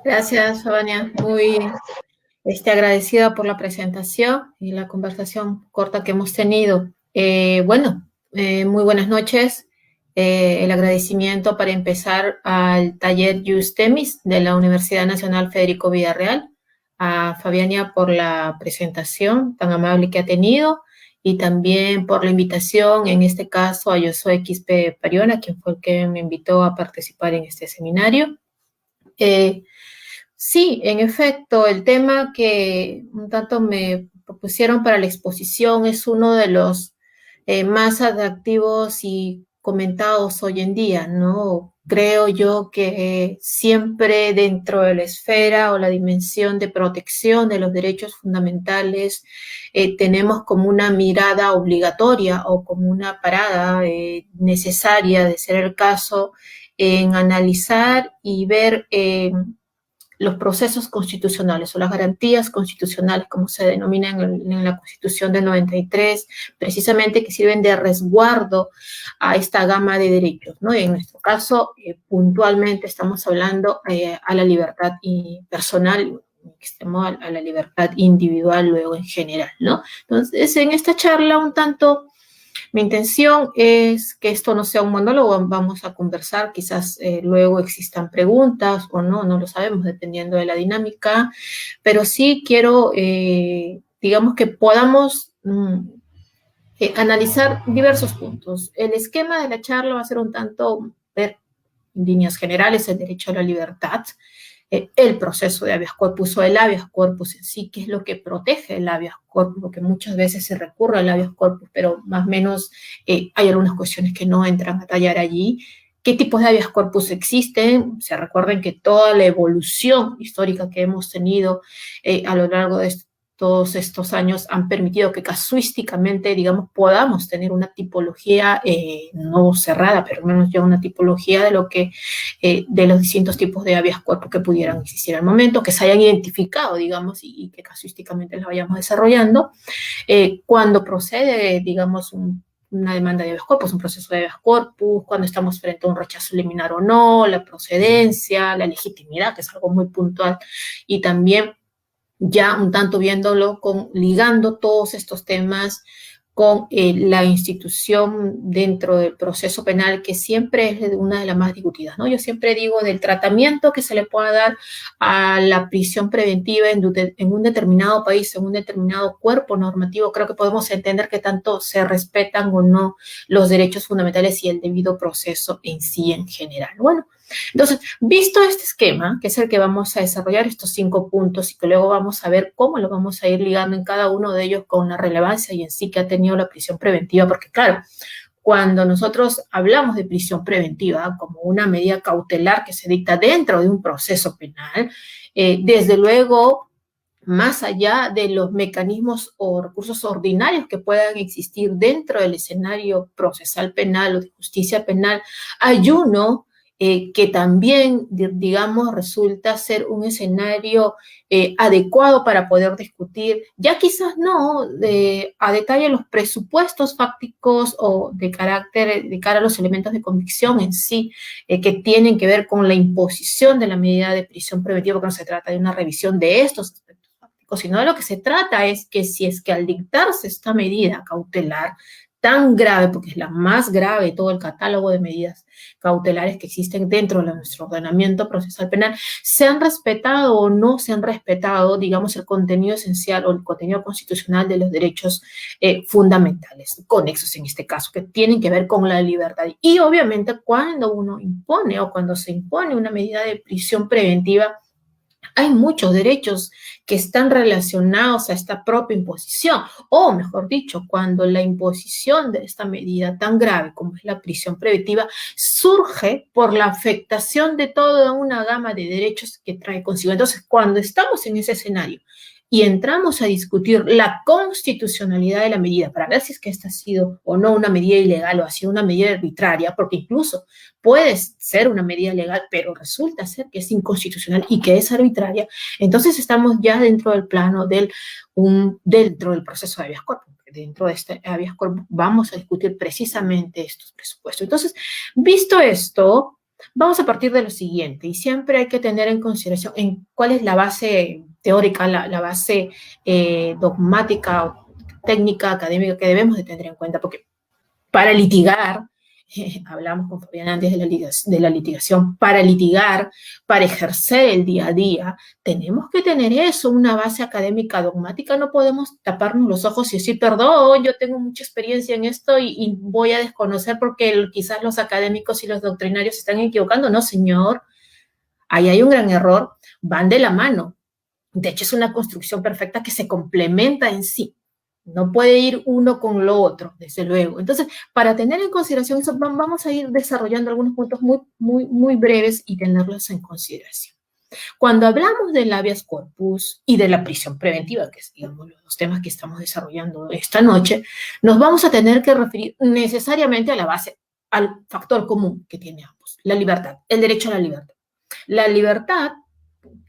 Gracias, Fabania. Muy agradecida por la presentación y la conversación corta que hemos tenido. Muy buenas noches. El agradecimiento para empezar al taller Jus Temis de la Universidad Nacional Federico Villarreal, a Fabiania por la presentación tan amable que ha tenido y también por la invitación, en este caso a Josué Quispe Pariona, quien fue el que me invitó a participar en este seminario. Sí, en efecto, el tema que un tanto me propusieron para la exposición es uno de los más atractivos y comentados hoy en día, ¿no? Creo yo que siempre dentro de la esfera o la dimensión de protección de los derechos fundamentales tenemos como una mirada obligatoria o como una parada necesaria, de ser el caso, en analizar y ver los procesos constitucionales o las garantías constitucionales, como se denomina en la Constitución del 93, precisamente que sirven de resguardo a esta gama de derechos, ¿no? Y en nuestro caso, puntualmente estamos hablando a la libertad personal, a la libertad individual luego en general, ¿no? Entonces, en esta charla un tanto mi intención es que esto no sea un monólogo, vamos a conversar, quizás luego existan preguntas o no, no lo sabemos, dependiendo de la dinámica, pero sí quiero, digamos, que podamos analizar diversos puntos. El esquema de la charla va a ser un tanto ver en líneas generales el derecho a la libertad, el proceso de habeas corpus o el habeas corpus en sí, que es lo que protege el habeas corpus, porque muchas veces se recurre al habeas corpus, pero más o menos hay algunas cuestiones que no entran a tallar allí. ¿Qué tipos de habeas corpus existen? Se recuerden que toda la evolución histórica que hemos tenido a lo largo de todos estos años han permitido que casuísticamente, digamos, podamos tener una tipología no cerrada, pero al menos ya una tipología de lo que de los distintos tipos de habeas corpus que pudieran existir al momento, que se hayan identificado, digamos, y que casuísticamente las vayamos desarrollando. Cuando procede, digamos, una demanda de habeas corpus, un proceso de habeas corpus, cuando estamos frente a un rechazo liminar o no, la procedencia, la legitimidad, que es algo muy puntual, y también ya un tanto viéndolo ligando todos estos temas con la institución dentro del proceso penal, que siempre es una de las más discutidas, ¿no? Yo siempre digo del tratamiento que se le pueda dar a la prisión preventiva en un determinado país, en un determinado cuerpo normativo, creo que podemos entender que tanto se respetan o no los derechos fundamentales y el debido proceso en sí en general. Bueno, entonces, visto este esquema, que es el que vamos a desarrollar estos 5 puntos y que luego vamos a ver cómo lo vamos a ir ligando en cada uno de ellos con la relevancia y en sí que ha tenido la prisión preventiva, porque claro, cuando nosotros hablamos de prisión preventiva como una medida cautelar que se dicta dentro de un proceso penal, desde luego, más allá de los mecanismos o recursos ordinarios que puedan existir dentro del escenario procesal penal o de justicia penal, hay uno que también, digamos, resulta ser un escenario adecuado para poder discutir, ya quizás no a detalle los presupuestos fácticos o de carácter, de cara a los elementos de convicción en sí, que tienen que ver con la imposición de la medida de prisión preventiva, porque no se trata de una revisión de estos aspectos fácticos, sino de lo que se trata es que si es que al dictarse esta medida cautelar, tan grave, porque es la más grave de todo el catálogo de medidas cautelares que existen dentro de nuestro ordenamiento procesal penal, se han respetado o no se han respetado, digamos, el contenido esencial o el contenido constitucional de los derechos fundamentales, conexos en este caso, que tienen que ver con la libertad. Y obviamente cuando uno impone o cuando se impone una medida de prisión preventiva, hay muchos derechos que están relacionados a esta propia imposición, o mejor dicho, cuando la imposición de esta medida tan grave como es la prisión preventiva surge por la afectación de toda una gama de derechos que trae consigo. Entonces, cuando estamos en ese escenario y entramos a discutir la constitucionalidad de la medida para ver si es que esta ha sido o no una medida ilegal o ha sido una medida arbitraria, porque incluso puede ser una medida legal, pero resulta ser que es inconstitucional y que es arbitraria, entonces estamos ya dentro del plano dentro del proceso de habeas corpus. Dentro de este habeas corpus vamos a discutir precisamente estos presupuestos. Entonces, visto esto, Vamos a partir de lo siguiente, y siempre hay que tener en consideración en cuál es la base teórica, la base dogmática, técnica, académica que debemos de tener en cuenta, porque para litigar, hablamos con Fabián antes de la litigación, para litigar, para ejercer el día a día, tenemos que tener eso, una base académica dogmática, no podemos taparnos los ojos y decir, perdón, yo tengo mucha experiencia en esto y voy a desconocer porque quizás los académicos y los doctrinarios se están equivocando. No, señor, ahí hay un gran error, van de la mano. De hecho, es una construcción perfecta que se complementa en sí. No puede ir uno con lo otro, desde luego. Entonces, para tener en consideración eso, vamos a ir desarrollando algunos puntos muy breves y tenerlos en consideración. Cuando hablamos del habeas corpus y de la prisión preventiva, que es, digamos, los temas que estamos desarrollando esta noche, nos vamos a tener que referir necesariamente a la base, al factor común que tiene ambos, la libertad, el derecho a la libertad. La libertad,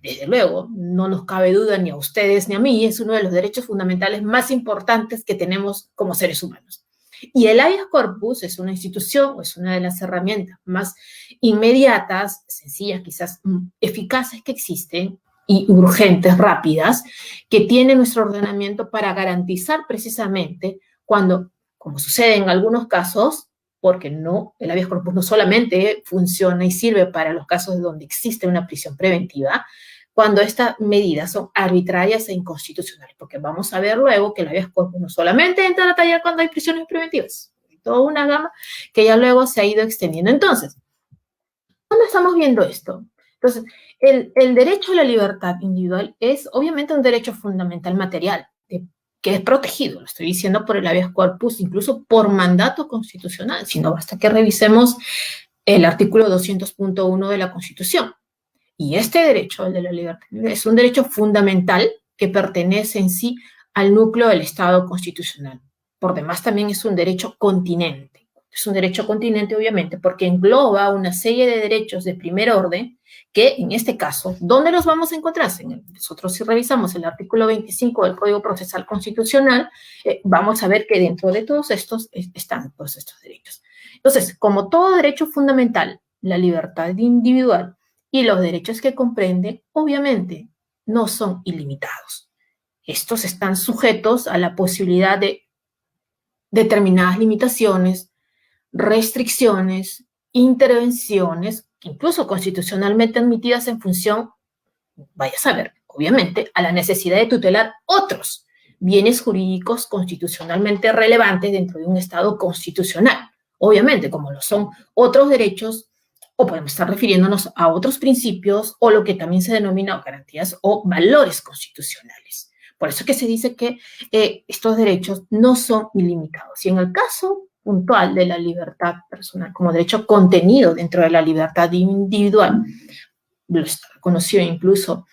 desde luego, no nos cabe duda ni a ustedes ni a mí, es uno de los derechos fundamentales más importantes que tenemos como seres humanos. Y el habeas corpus es una institución, o es una de las herramientas más inmediatas, sencillas, quizás eficaces que existen, y urgentes, rápidas, que tiene nuestro ordenamiento para garantizar precisamente cuando, como sucede en algunos casos, porque no, el habeas corpus no solamente funciona y sirve para los casos donde existe una prisión preventiva, cuando estas medidas son arbitrarias e inconstitucionales, porque vamos a ver luego que el habeas corpus no solamente entra a la talla cuando hay prisiones preventivas, hay toda una gama que ya luego se ha ido extendiendo. Entonces, ¿dónde estamos viendo esto? Entonces, el derecho a la libertad individual es obviamente un derecho fundamental material, que es protegido, lo estoy diciendo por el habeas corpus, incluso por mandato constitucional, si no basta que revisemos el artículo 200.1 de la Constitución. Y este derecho, el de la libertad, es un derecho fundamental que pertenece en sí al núcleo del Estado constitucional. Por demás, también es un derecho continente. Es un derecho continente, obviamente, porque engloba una serie de derechos de primer orden que, en este caso, ¿dónde los vamos a encontrar? Nosotros, si revisamos el artículo 25 del Código Procesal Constitucional, vamos a ver que dentro de todos estos están todos estos derechos. Entonces, como todo derecho fundamental, la libertad individual y los derechos que comprende, obviamente, no son ilimitados. Estos están sujetos a la posibilidad de determinadas limitaciones, restricciones, intervenciones, incluso constitucionalmente admitidas en función, vaya a saber, obviamente, a la necesidad de tutelar otros bienes jurídicos constitucionalmente relevantes dentro de un Estado constitucional. Obviamente, como lo son otros derechos, o podemos estar refiriéndonos a otros principios, o lo que también se denomina garantías o valores constitucionales. Por eso es que se dice que estos derechos no son ilimitados. Y en el caso puntual de la libertad personal como derecho contenido dentro de la libertad individual, lo está reconocido incluso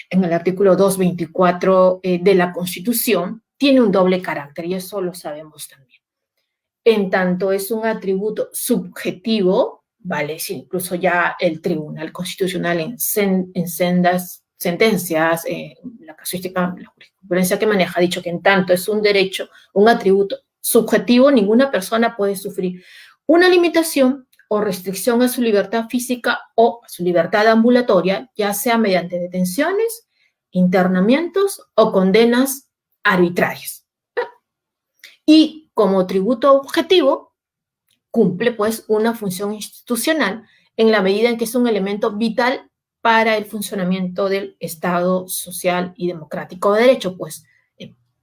en el artículo 224 de la Constitución, tiene un doble carácter y eso lo sabemos también. En tanto es un atributo subjetivo, ¿vale? Sí, incluso ya el Tribunal Constitucional en sendas sentencias, la casuística, la jurisprudencia que maneja, ha dicho que en tanto es un derecho, un atributo subjetivo, ninguna persona puede sufrir una limitación o restricción a su libertad física o a su libertad ambulatoria, ya sea mediante detenciones, internamientos o condenas arbitrarias. Y como tributo objetivo, cumple pues una función institucional en la medida en que es un elemento vital para el funcionamiento del Estado social y democrático de derecho, pues.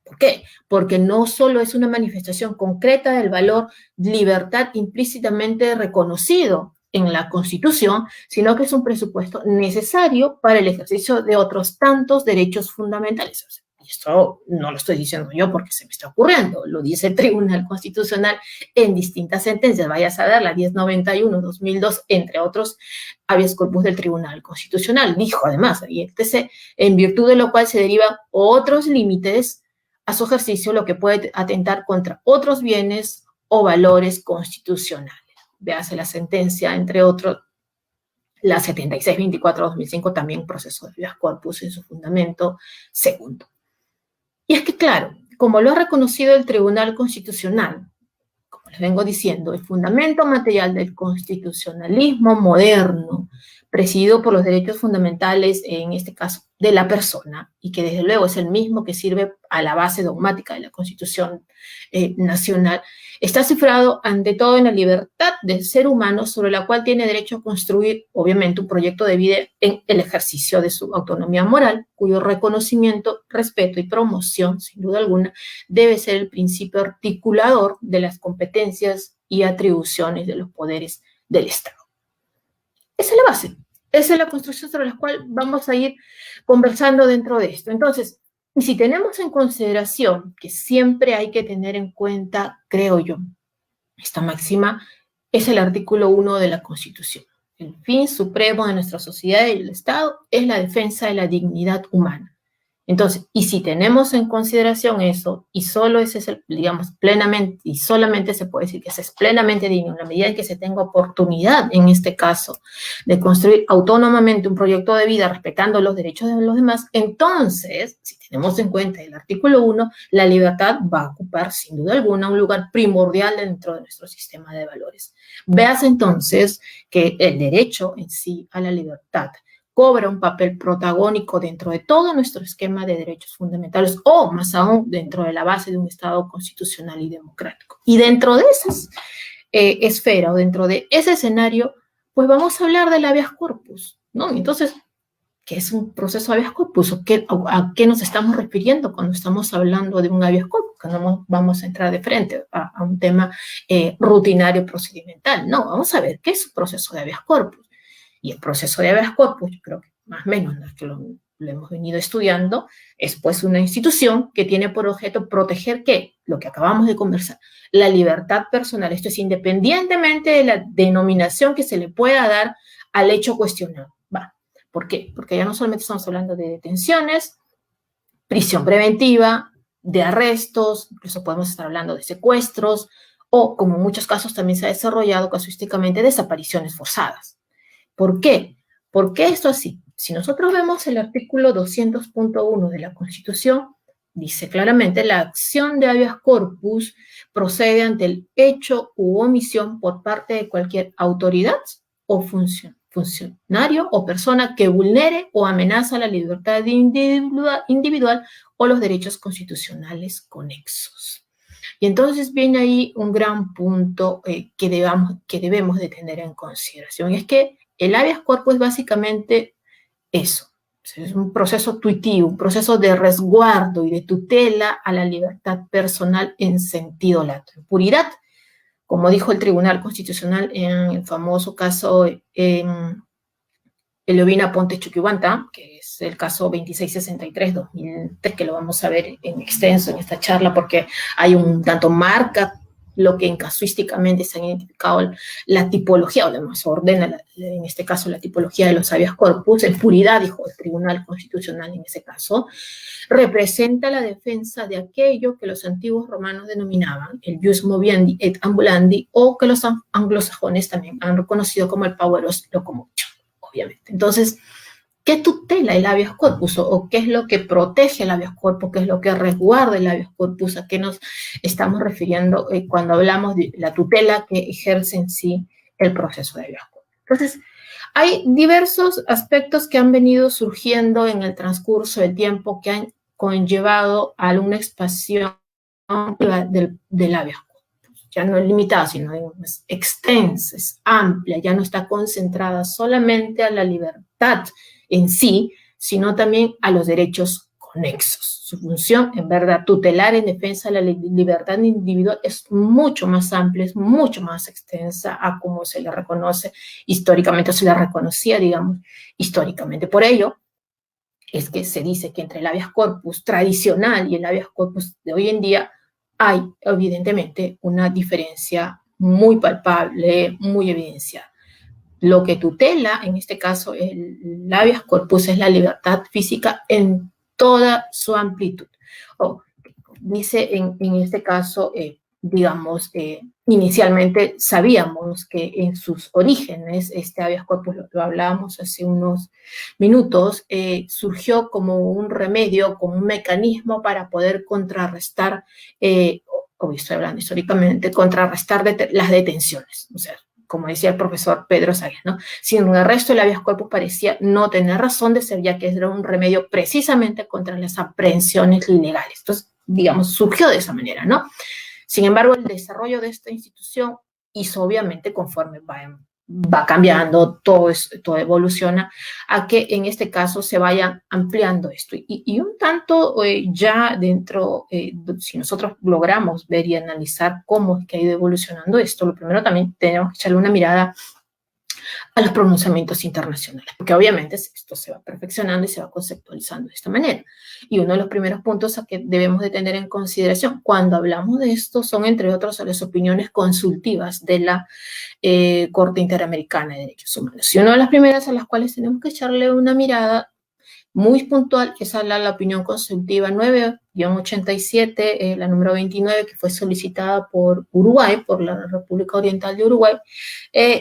¿Por qué? Porque no solo es una manifestación concreta del valor libertad implícitamente reconocido en la Constitución, sino que es un presupuesto necesario para el ejercicio de otros tantos derechos fundamentales. Y esto no lo estoy diciendo yo porque se me está ocurriendo, lo dice el Tribunal Constitucional en distintas sentencias, vaya a saber, la 1091, 2002, entre otros habeas corpus del Tribunal Constitucional. Dijo además, y etc., en virtud de lo cual se derivan otros límites a su ejercicio, lo que puede atentar contra otros bienes o valores constitucionales. Véase la sentencia, entre otros, la 7624-2005, también proceso de habeas corpus en su fundamento segundo. Y es que, claro, como lo ha reconocido el Tribunal Constitucional, como les vengo diciendo, el fundamento material del constitucionalismo moderno, presidido por los derechos fundamentales, en este caso, de la persona, y que desde luego es el mismo que sirve a la base dogmática de la Constitución nacional, está cifrado ante todo en la libertad del ser humano sobre la cual tiene derecho a construir, obviamente, un proyecto de vida en el ejercicio de su autonomía moral, cuyo reconocimiento, respeto y promoción, sin duda alguna, debe ser el principio articulador de las competencias y atribuciones de los poderes del Estado. Esa es la base, esa es la construcción sobre la cual vamos a ir conversando dentro de esto. Entonces, si tenemos en consideración que siempre hay que tener en cuenta, creo yo, esta máxima, es el artículo 1 de la Constitución. El fin supremo de nuestra sociedad y del Estado es la defensa de la dignidad humana. Entonces, y si tenemos en consideración eso, y solo ese es el, digamos, plenamente, y solamente se puede decir que ese es plenamente digno, en la medida en que se tenga oportunidad, en este caso, de construir autónomamente un proyecto de vida respetando los derechos de los demás, entonces, si tenemos en cuenta el artículo 1, la libertad va a ocupar, sin duda alguna, un lugar primordial dentro de nuestro sistema de valores. Veas entonces que el derecho en sí a la libertad cobra un papel protagónico dentro de todo nuestro esquema de derechos fundamentales, o más aún dentro de la base de un Estado constitucional y democrático. Y dentro de esa esfera, o dentro de ese escenario, pues vamos a hablar del habeas corpus, ¿no? Entonces, ¿qué es un proceso habeas corpus? ¿A qué nos estamos refiriendo cuando estamos hablando de un habeas corpus? Que no vamos a entrar de frente a un tema rutinario procedimental. No, vamos a ver qué es un proceso de habeas corpus. Y el proceso de habeas corpus, yo creo que más o menos que lo hemos venido estudiando, es pues una institución que tiene por objeto proteger, ¿qué? Lo que acabamos de conversar, la libertad personal. Esto es independientemente de la denominación que se le pueda dar al hecho cuestionado. ¿Va? ¿Por qué? Porque ya no solamente estamos hablando de detenciones, prisión preventiva, de arrestos, incluso podemos estar hablando de secuestros, o como en muchos casos también se ha desarrollado casuísticamente, desapariciones forzadas. ¿Por qué? ¿Por qué esto así? Si nosotros vemos el artículo 200.1 de la Constitución, dice claramente, la acción de habeas corpus procede ante el hecho u omisión por parte de cualquier autoridad o funcionario o persona que vulnere o amenaza la libertad individual o los derechos constitucionales conexos. Y entonces viene ahí un gran punto que debemos de tener en consideración, y es que el habeas corpus es básicamente eso, es un proceso tuitivo, un proceso de resguardo y de tutela a la libertad personal en sentido lato, en puridad, como dijo el Tribunal Constitucional en el famoso caso Elovina Ponte Chuquibanta, que es el caso 2663-2003, que lo vamos a ver en extenso en esta charla, porque hay un tanto marca lo que en casuísticamente se ha identificado la tipología, o además ordena, en este caso, la tipología de los habeas corpus, en puridad, dijo el Tribunal Constitucional en ese caso, representa la defensa de aquello que los antiguos romanos denominaban el jus moviendi et ambulandi, o que los anglosajones también han reconocido como el powerus locomotion, obviamente. Entonces, ¿qué tutela el habeas corpus? ¿O qué es lo que protege el habeas corpus? ¿Qué es lo que resguarda el habeas corpus? ¿A qué nos estamos refiriendo cuando hablamos de la tutela que ejerce en sí el proceso de habeas corpus? Entonces, hay diversos aspectos que han venido surgiendo en el transcurso del tiempo que han conllevado a una expansión del habeas corpus. Ya no es limitada, sino es extensa, es amplia, ya no está concentrada solamente a la libertad en sí, sino también a los derechos conexos. Su función, en verdad, tutelar en defensa de la libertad individual es mucho más amplia, es mucho más extensa a como se le reconoce históricamente, o se le reconocía, digamos, históricamente. Por ello, es que se dice que entre el habeas corpus tradicional y el habeas corpus de hoy en día hay, evidentemente, una diferencia muy palpable, muy evidenciada. Lo que tutela, en este caso, el habeas corpus es la libertad física en toda su amplitud. Dice en este caso, digamos, inicialmente sabíamos que en sus orígenes, este habeas corpus, lo hablábamos hace unos minutos, surgió como un remedio, como un mecanismo para poder contrarrestar como estoy hablando históricamente, contrarrestar las detenciones. O sea, como decía el profesor Pedro Sáenz, ¿no? Sin un arresto, el habeas corpus parecía no tener razón de ser, ya que era un remedio precisamente contra las aprehensiones ilegales. Entonces, digamos, surgió de esa manera, ¿no? Sin embargo, el desarrollo de esta institución hizo, obviamente, conforme va cambiando, todo evoluciona, a que en este caso se vaya ampliando esto. Y un tanto ya dentro, si nosotros logramos ver y analizar cómo es que ha ido evolucionando esto, lo primero también tenemos que echarle una mirada a los pronunciamientos internacionales, porque obviamente esto se va perfeccionando y se va conceptualizando de esta manera. Y uno de los primeros puntos a que debemos de tener en consideración cuando hablamos de esto son, entre otros, las opiniones consultivas de la Corte Interamericana de Derechos Humanos. Y una de las primeras a las cuales tenemos que echarle una mirada muy puntual es a la opinión consultiva 9-87, la número 29, que fue solicitada por Uruguay, por la República Oriental de Uruguay,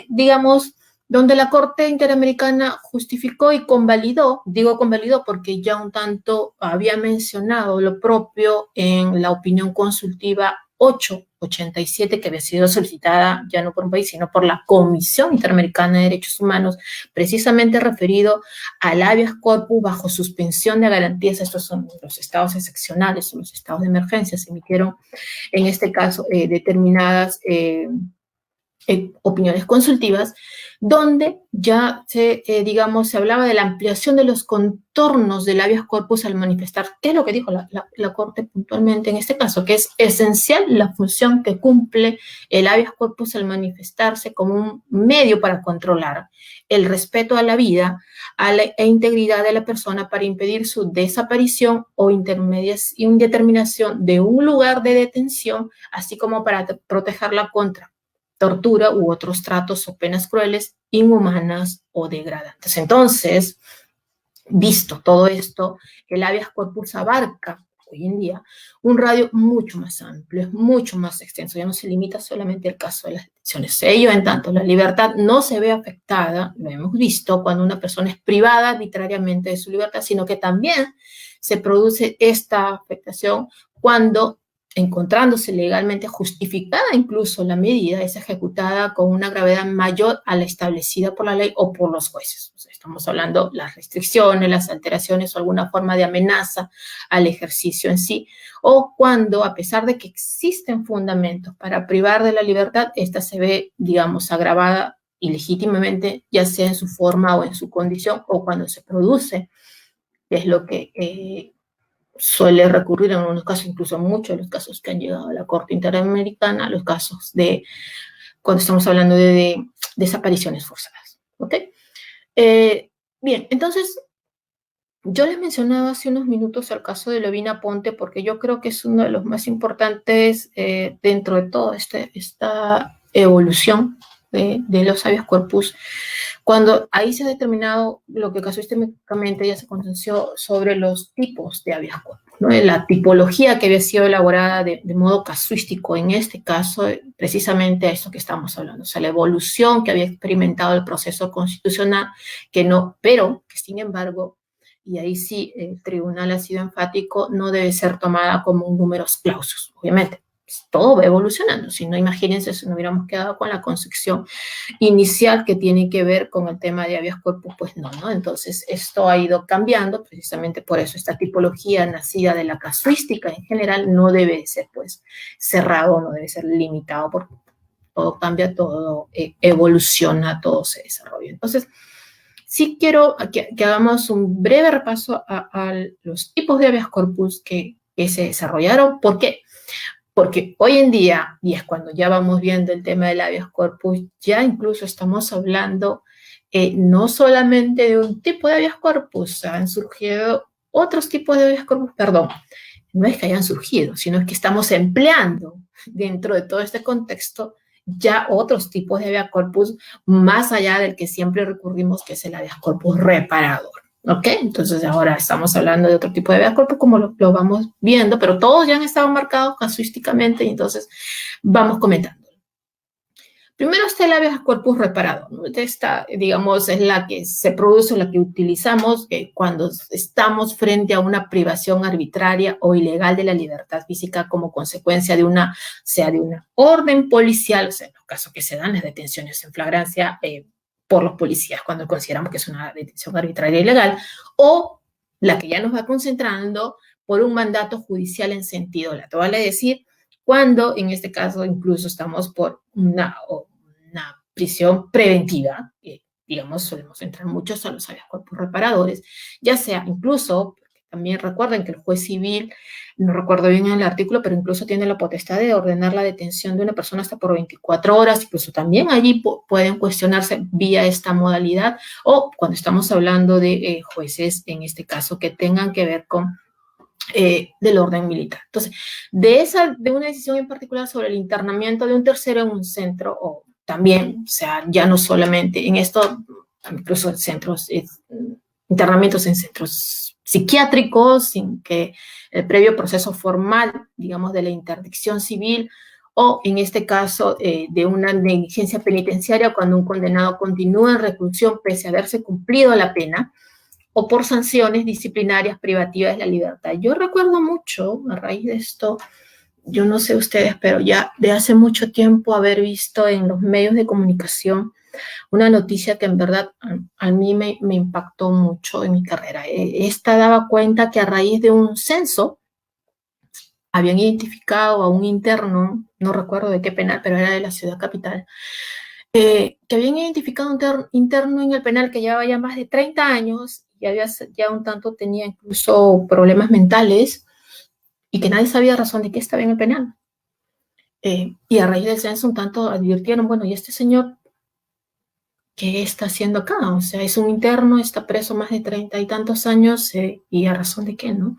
digamos, donde la Corte Interamericana justificó y convalidó, digo convalidó porque ya un tanto había mencionado lo propio en la opinión consultiva 8-87, que había sido solicitada ya no por un país, sino por la Comisión Interamericana de Derechos Humanos, precisamente referido al habeas corpus bajo suspensión de garantías. Estos son los estados excepcionales o los estados de emergencia. Se emitieron, en este caso, determinadas opiniones consultivas, donde ya digamos, se hablaba de la ampliación de los contornos del habeas corpus al manifestar. ¿Qué es lo que dijo la Corte puntualmente en este caso? Que es esencial la función que cumple el habeas corpus al manifestarse como un medio para controlar el respeto a la vida e integridad de la persona para impedir su desaparición o indeterminación de un lugar de detención, así como para protegerla contra tortura u otros tratos o penas crueles, inhumanas o degradantes. Entonces, visto todo esto, el habeas corpus abarca hoy en día un radio mucho más amplio, mucho más extenso, ya no se limita solamente al caso de las detenciones. Ello en tanto la libertad no se ve afectada, lo hemos visto, cuando una persona es privada arbitrariamente de su libertad, sino que también se produce esta afectación cuando, encontrándose legalmente justificada incluso la medida, es ejecutada con una gravedad mayor a la establecida por la ley o por los jueces. O sea, estamos hablando de las restricciones, las alteraciones o alguna forma de amenaza al ejercicio en sí, o cuando, a pesar de que existen fundamentos para privar de la libertad, esta se ve, digamos, agravada ilegítimamente, ya sea en su forma o en su condición, o cuando se produce, que es lo que suele recurrir en unos casos, incluso en muchos de los casos que han llegado a la Corte Interamericana, los casos de cuando estamos hablando de desapariciones forzadas. ¿Ok? Bien, entonces, yo les mencionaba hace unos minutos el caso de Lovina Ponte, porque yo creo que es uno de los más importantes dentro de toda esta evolución de los habeas corpus, cuando ahí se ha determinado lo que casuísticamente ya se consenció sobre los tipos de habeas corpus, ¿no? La tipología que había sido elaborada de modo casuístico, en este caso, precisamente a esto que estamos hablando, o sea, la evolución que había experimentado el proceso constitucional, pero que sin embargo, y ahí sí el tribunal ha sido enfático, no debe ser tomada como un numerus clausus, obviamente. Todo va evolucionando, si no, imagínense si no hubiéramos quedado con la concepción inicial que tiene que ver con el tema de habeas corpus, pues no. Entonces esto ha ido cambiando, precisamente por eso esta tipología nacida de la casuística en general no debe ser pues cerrado, no debe ser limitado, porque todo cambia, todo evoluciona, todo se desarrolla. Entonces, sí quiero que hagamos un breve repaso a los tipos de habeas corpus que se desarrollaron. ¿Por qué? Porque hoy en día, y es cuando ya vamos viendo el tema del habeas corpus, ya incluso estamos hablando no solamente de un tipo de habeas corpus, han surgido otros tipos de habeas corpus, perdón, no es que hayan surgido, sino es que estamos empleando dentro de todo este contexto ya otros tipos de habeas corpus más allá del que siempre recurrimos, que es el habeas corpus reparador. ¿Ok? Entonces ahora estamos hablando de otro tipo de habeas corpus como lo vamos viendo, pero todos ya han estado marcados casuísticamente y entonces vamos comentando. Primero está el habeas corpus reparado, ¿no? Esta, digamos, es la que se produce, la que utilizamos cuando estamos frente a una privación arbitraria o ilegal de la libertad física como consecuencia de una, sea de una orden policial, o sea, en los casos que se dan las detenciones en flagrancia por los policías cuando consideramos que es una detención arbitraria e ilegal, o la que ya nos va concentrando por un mandato judicial en sentido lato, vale decir, cuando en este caso incluso estamos por una prisión preventiva, digamos, solemos entrar muchos a los habeas corpus reparadores, ya sea incluso, también recuerden que el juez civil, no recuerdo bien el artículo, pero incluso tiene la potestad de ordenar la detención de una persona hasta por 24 horas, incluso también allí pueden cuestionarse vía esta modalidad, o cuando estamos hablando de jueces, en este caso, que tengan que ver con del orden militar. Entonces, de una decisión en particular sobre el internamiento de un tercero en un centro, o también, o sea, ya no solamente en esto, incluso en centros, internamientos en centros psiquiátricos, sin que el previo proceso formal, digamos, de la interdicción civil, o en este caso de una negligencia penitenciaria cuando un condenado continúa en reclusión pese a haberse cumplido la pena, o por sanciones disciplinarias privativas de la libertad. Yo recuerdo mucho, a raíz de esto, yo no sé ustedes, pero ya de hace mucho tiempo haber visto en los medios de comunicación una noticia que en verdad a mí me impactó mucho en mi carrera. Esta daba cuenta que a raíz de un censo habían identificado a un interno, no recuerdo de qué penal, pero era de la ciudad capital, que habían identificado un interno en el penal que llevaba ya más de 30 años y había ya un tanto tenía incluso problemas mentales y que nadie sabía razón de qué estaba en el penal. Y a raíz del censo un tanto advirtieron, bueno, ¿y este señor qué está haciendo acá? O sea, es un interno, está preso más de 30 y tantos años y a razón de qué, ¿no?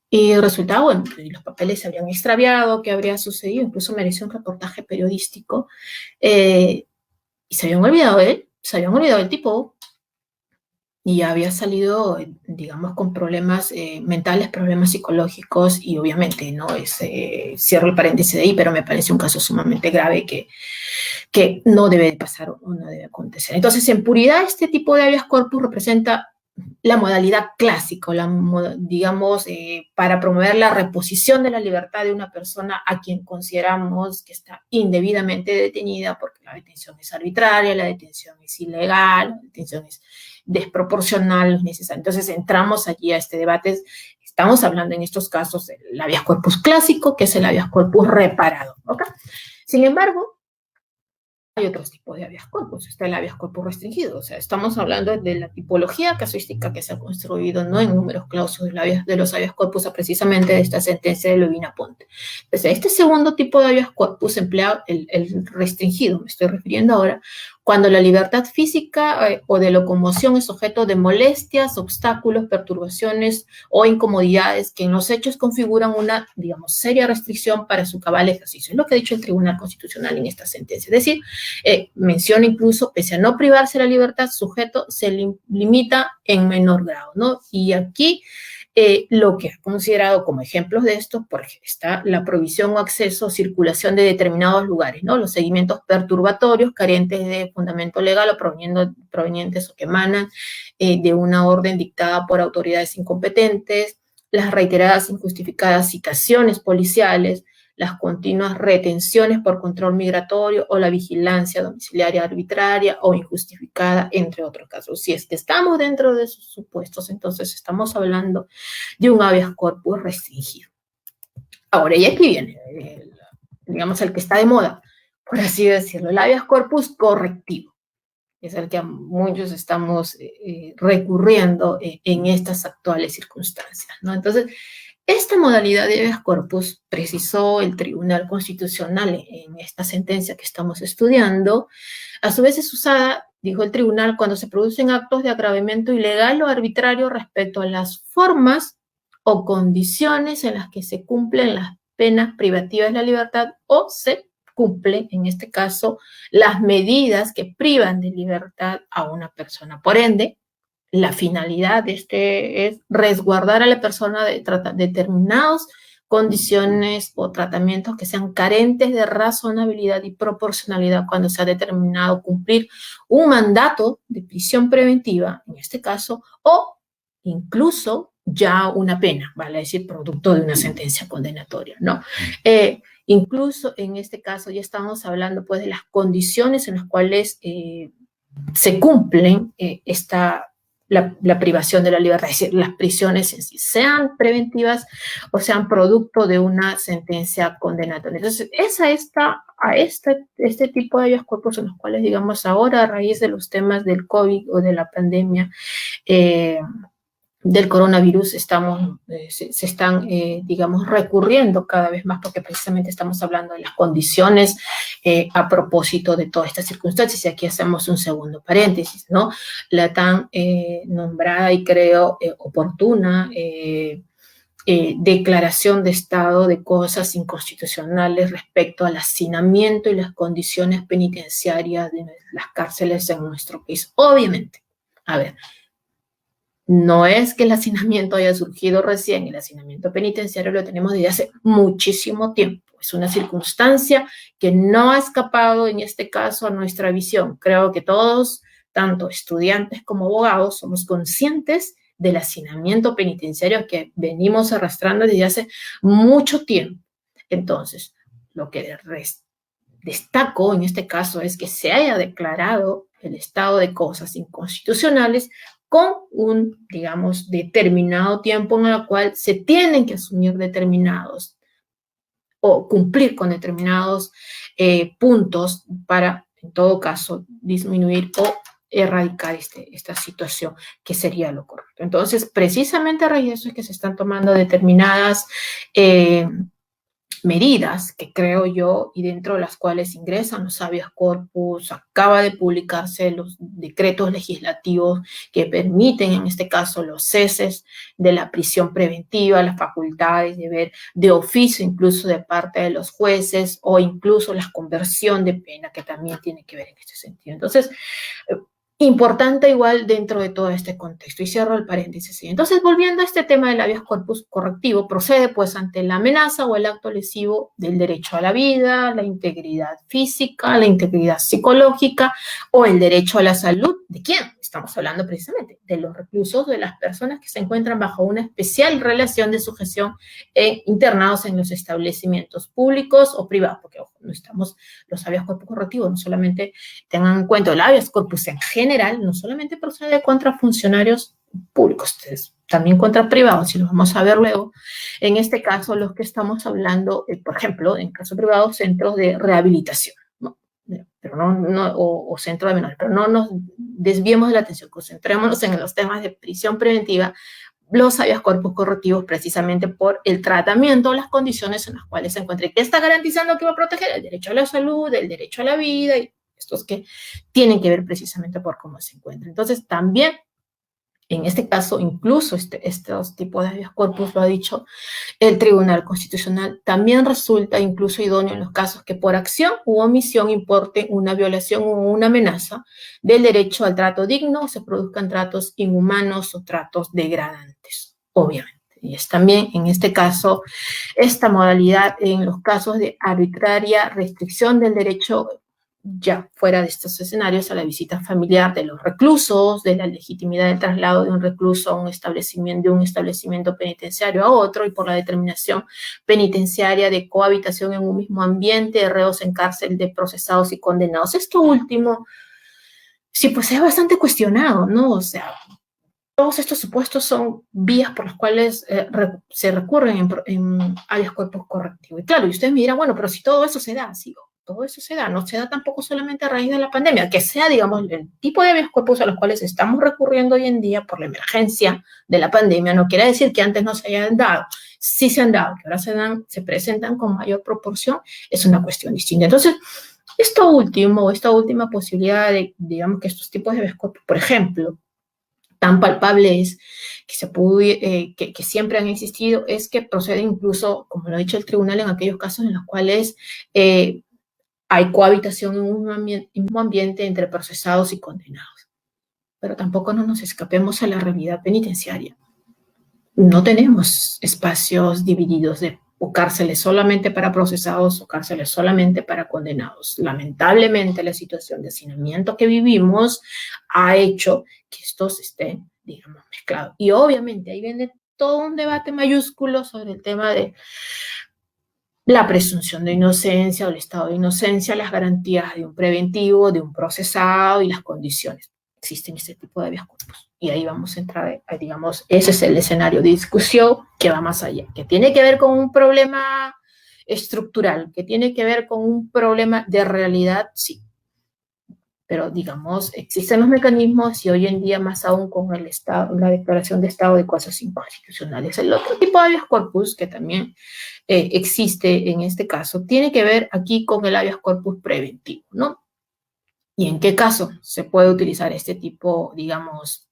Y resultaba, bueno, los papeles se habrían extraviado, qué habría sucedido, incluso mereció un reportaje periodístico. Y se habían olvidado de él, se habían olvidado del tipo, y había salido, digamos, con problemas mentales, problemas psicológicos, y obviamente, ¿no? Cierro el paréntesis de ahí, pero me parece un caso sumamente grave que no debe pasar o no debe acontecer. Entonces, en puridad, este tipo de habeas corpus representa la modalidad clásica, digamos, para promover la reposición de la libertad de una persona a quien consideramos que está indebidamente detenida, porque la detención es arbitraria, la detención es ilegal, la detención es desproporcional, es necesaria. Entonces entramos allí a este debate. Estamos hablando en estos casos del habeas corpus clásico, que es el habeas corpus reparado, ¿ok? Sin embargo, hay otros tipos de habeas corpus. Está el habeas corpus restringido. O sea, estamos hablando de la tipología casuística que se ha construido, no en números clausos de los habeas corpus, precisamente de esta sentencia de Levina Ponte. Entonces, este segundo tipo de habeas corpus emplea el restringido, me estoy refiriendo ahora, cuando la libertad física o de locomoción es objeto de molestias, obstáculos, perturbaciones o incomodidades que en los hechos configuran una, digamos, seria restricción para su cabal ejercicio. Es lo que ha dicho el Tribunal Constitucional en esta sentencia. Es decir, menciona incluso, pese a no privarse la libertad, sujeto se limita en menor grado, ¿no? Y aquí lo que ha considerado como ejemplos de esto, por ejemplo, está la provisión o acceso o circulación de determinados lugares, ¿no? Los seguimientos perturbatorios carentes de fundamento legal o provenientes o que emanan de una orden dictada por autoridades incompetentes, las reiteradas injustificadas citaciones policiales, las continuas retenciones por control migratorio o la vigilancia domiciliaria arbitraria o injustificada, entre otros casos. Si es que estamos dentro de esos supuestos, entonces estamos hablando de un habeas corpus restringido. Ahora, y aquí viene, digamos, el que está de moda, por así decirlo, el habeas corpus correctivo. Es el que a muchos estamos recurriendo en estas actuales circunstancias, ¿no? Entonces, esta modalidad de habeas corpus precisó el Tribunal Constitucional en esta sentencia que estamos estudiando. A su vez es usada, dijo el tribunal, cuando se producen actos de agravamiento ilegal o arbitrario respecto a las formas o condiciones en las que se cumplen las penas privativas de la libertad o se cumple, en este caso, las medidas que privan de libertad a una persona. Por ende, la finalidad de este es resguardar a la persona de determinados condiciones o tratamientos que sean carentes de razonabilidad y proporcionalidad cuando se ha determinado cumplir un mandato de prisión preventiva, en este caso, o incluso ya una pena, vale decir, producto de una sentencia condenatoria, ¿no? Incluso en este caso ya estamos hablando pues de las condiciones en las cuales se cumplen la privación de la libertad, es decir, las prisiones en sí, sean preventivas o sean producto de una sentencia condenatoria. Entonces, este tipo de habeas corpus en los cuales, digamos, ahora a raíz de los temas del COVID o de la pandemia, del coronavirus se están, digamos, recurriendo cada vez más porque precisamente estamos hablando de las condiciones a propósito de todas estas circunstancias. Y aquí hacemos un segundo paréntesis, ¿no? La tan nombrada y creo oportuna declaración de estado de cosas inconstitucionales respecto al hacinamiento y las condiciones penitenciarias de las cárceles en nuestro país. Obviamente, a ver, no es que el hacinamiento haya surgido recién, el hacinamiento penitenciario lo tenemos desde hace muchísimo tiempo. Es una circunstancia que no ha escapado en este caso a nuestra visión. Creo que todos, tanto estudiantes como abogados, somos conscientes del hacinamiento penitenciario que venimos arrastrando desde hace mucho tiempo. Entonces, lo que destaco en este caso es que se haya declarado el estado de cosas inconstitucionales con un, digamos, determinado tiempo en el cual se tienen que asumir determinados o cumplir con determinados puntos para, en todo caso, disminuir o erradicar esta situación, que sería lo correcto. Entonces, precisamente a raíz de eso es que se están tomando determinadas medidas que creo yo y dentro de las cuales ingresan los habeas corpus. Acaba de publicarse los decretos legislativos que permiten en este caso los ceses de la prisión preventiva, las facultades de ver de oficio incluso de parte de los jueces o incluso la conversión de pena que también tiene que ver en este sentido. Entonces, importante igual dentro de todo este contexto. Y cierro el paréntesis. Entonces, volviendo a este tema del habeas corpus correctivo, procede pues ante la amenaza o el acto lesivo del derecho a la vida, la integridad física, la integridad psicológica o el derecho a la salud. ¿De quién? Estamos hablando precisamente de los reclusos, de las personas que se encuentran bajo una especial relación de sujeción internados en los establecimientos públicos o privados, porque ojo, no estamos, los habeas corpus correctivos no solamente tengan en cuenta el habeas corpus en general, no solamente procede contra funcionarios públicos, también contra privados, y lo vamos a ver luego. En este caso, los que estamos hablando, por ejemplo, en caso privado, centros de rehabilitación, ¿no? Pero o centro de menores, pero no nos desviemos de la atención, concentrémonos en los temas de prisión preventiva, los habeas corpus correctivos, precisamente por el tratamiento, las condiciones en las cuales se encuentra. ¿Qué está garantizando que va a proteger? El derecho a la salud, el derecho a la vida, y estos que tienen que ver precisamente por cómo se encuentra. Entonces, también, en este caso, incluso estos tipos de habeas corpus, lo ha dicho el Tribunal Constitucional, también resulta incluso idóneo en los casos que por acción u omisión importe una violación o una amenaza del derecho al trato digno o se produzcan tratos inhumanos o tratos degradantes, obviamente. Y es también, en este caso, esta modalidad en los casos de arbitraria restricción del derecho, ya fuera de estos escenarios, a la visita familiar de los reclusos, de la legitimidad del traslado de un recluso a un establecimiento penitenciario a otro, y por la determinación penitenciaria de cohabitación en un mismo ambiente de reos en cárcel de procesados y condenados. Esto último, sí, pues es bastante cuestionado, ¿no? O sea, todos estos supuestos son vías por las cuales se recurren en habeas corpus correctivo. Y claro, y ustedes me dirán, bueno, pero si todo eso se da, sí, todo eso se da, no se da tampoco solamente a raíz de la pandemia, que sea, digamos, el tipo de habeas corpus a los cuales estamos recurriendo hoy en día por la emergencia de la pandemia, no quiere decir que antes no se hayan dado. Sí se han dado, que ahora se presentan con mayor proporción, es una cuestión distinta. Entonces, esta última posibilidad de, digamos, que estos tipos de habeas corpus, por ejemplo, tan palpable es que siempre han existido, es que procede incluso, como lo ha dicho el tribunal, en aquellos casos en los cuales hay cohabitación en un mismo ambiente entre procesados y condenados. Pero tampoco no nos escapemos a la realidad penitenciaria. No tenemos espacios divididos de o cárceles solamente para procesados o cárceles solamente para condenados. Lamentablemente, la situación de hacinamiento que vivimos ha hecho que estos estén, digamos, mezclados. Y obviamente ahí viene todo un debate mayúsculo sobre el tema de la presunción de inocencia o el estado de inocencia, las garantías de un preventivo, de un procesado y las condiciones. Existen este tipo de habeas corpus. Y ahí vamos a entrar, digamos, ese es el escenario de discusión que va más allá, que tiene que ver con un problema estructural, que tiene que ver con un problema de realidad, sí. Pero, digamos, existen los mecanismos y hoy en día más aún con el Estado, la declaración de estado de cosas inconstitucionales. El otro tipo de habeas corpus que también existe en este caso tiene que ver aquí con el habeas corpus preventivo, ¿no? ¿Y en qué caso se puede utilizar este tipo, digamos,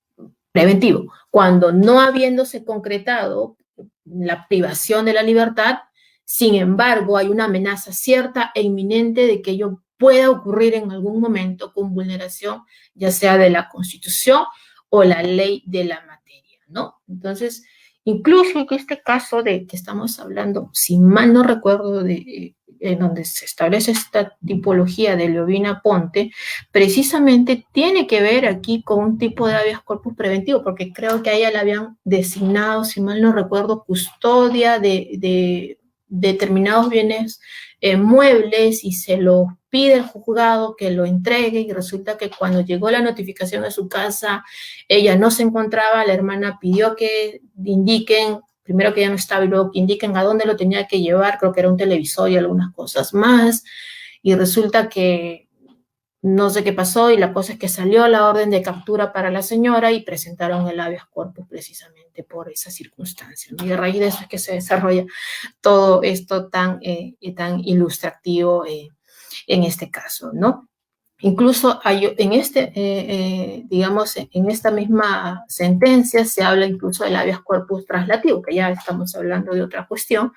preventivo? Cuando no habiéndose concretado la privación de la libertad, sin embargo, hay una amenaza cierta e inminente de que ello pueda ocurrir en algún momento con vulneración, ya sea de la Constitución o la ley de la materia, ¿no? Entonces, incluso en este caso de que estamos hablando, si mal no recuerdo, en donde se establece esta tipología de Leovina Ponte, precisamente tiene que ver aquí con un tipo de habeas corpus preventivo, porque creo que a ella la habían designado, si mal no recuerdo, custodia de determinados bienes muebles y se lo pide el juzgado que lo entregue y resulta que cuando llegó la notificación a su casa, ella no se encontraba, la hermana pidió que indiquen, primero que ya no estaba y luego que indiquen a dónde lo tenía que llevar, creo que era un televisor y algunas cosas más, y resulta que no sé qué pasó y la cosa es que salió la orden de captura para la señora y presentaron el habeas corpus precisamente por esa circunstancia, ¿no? Y a raíz de eso es que se desarrolla todo esto tan ilustrativo en este caso, ¿no? Incluso hay, digamos, en esta misma sentencia se habla incluso del habeas corpus traslativo, que ya estamos hablando de otra cuestión,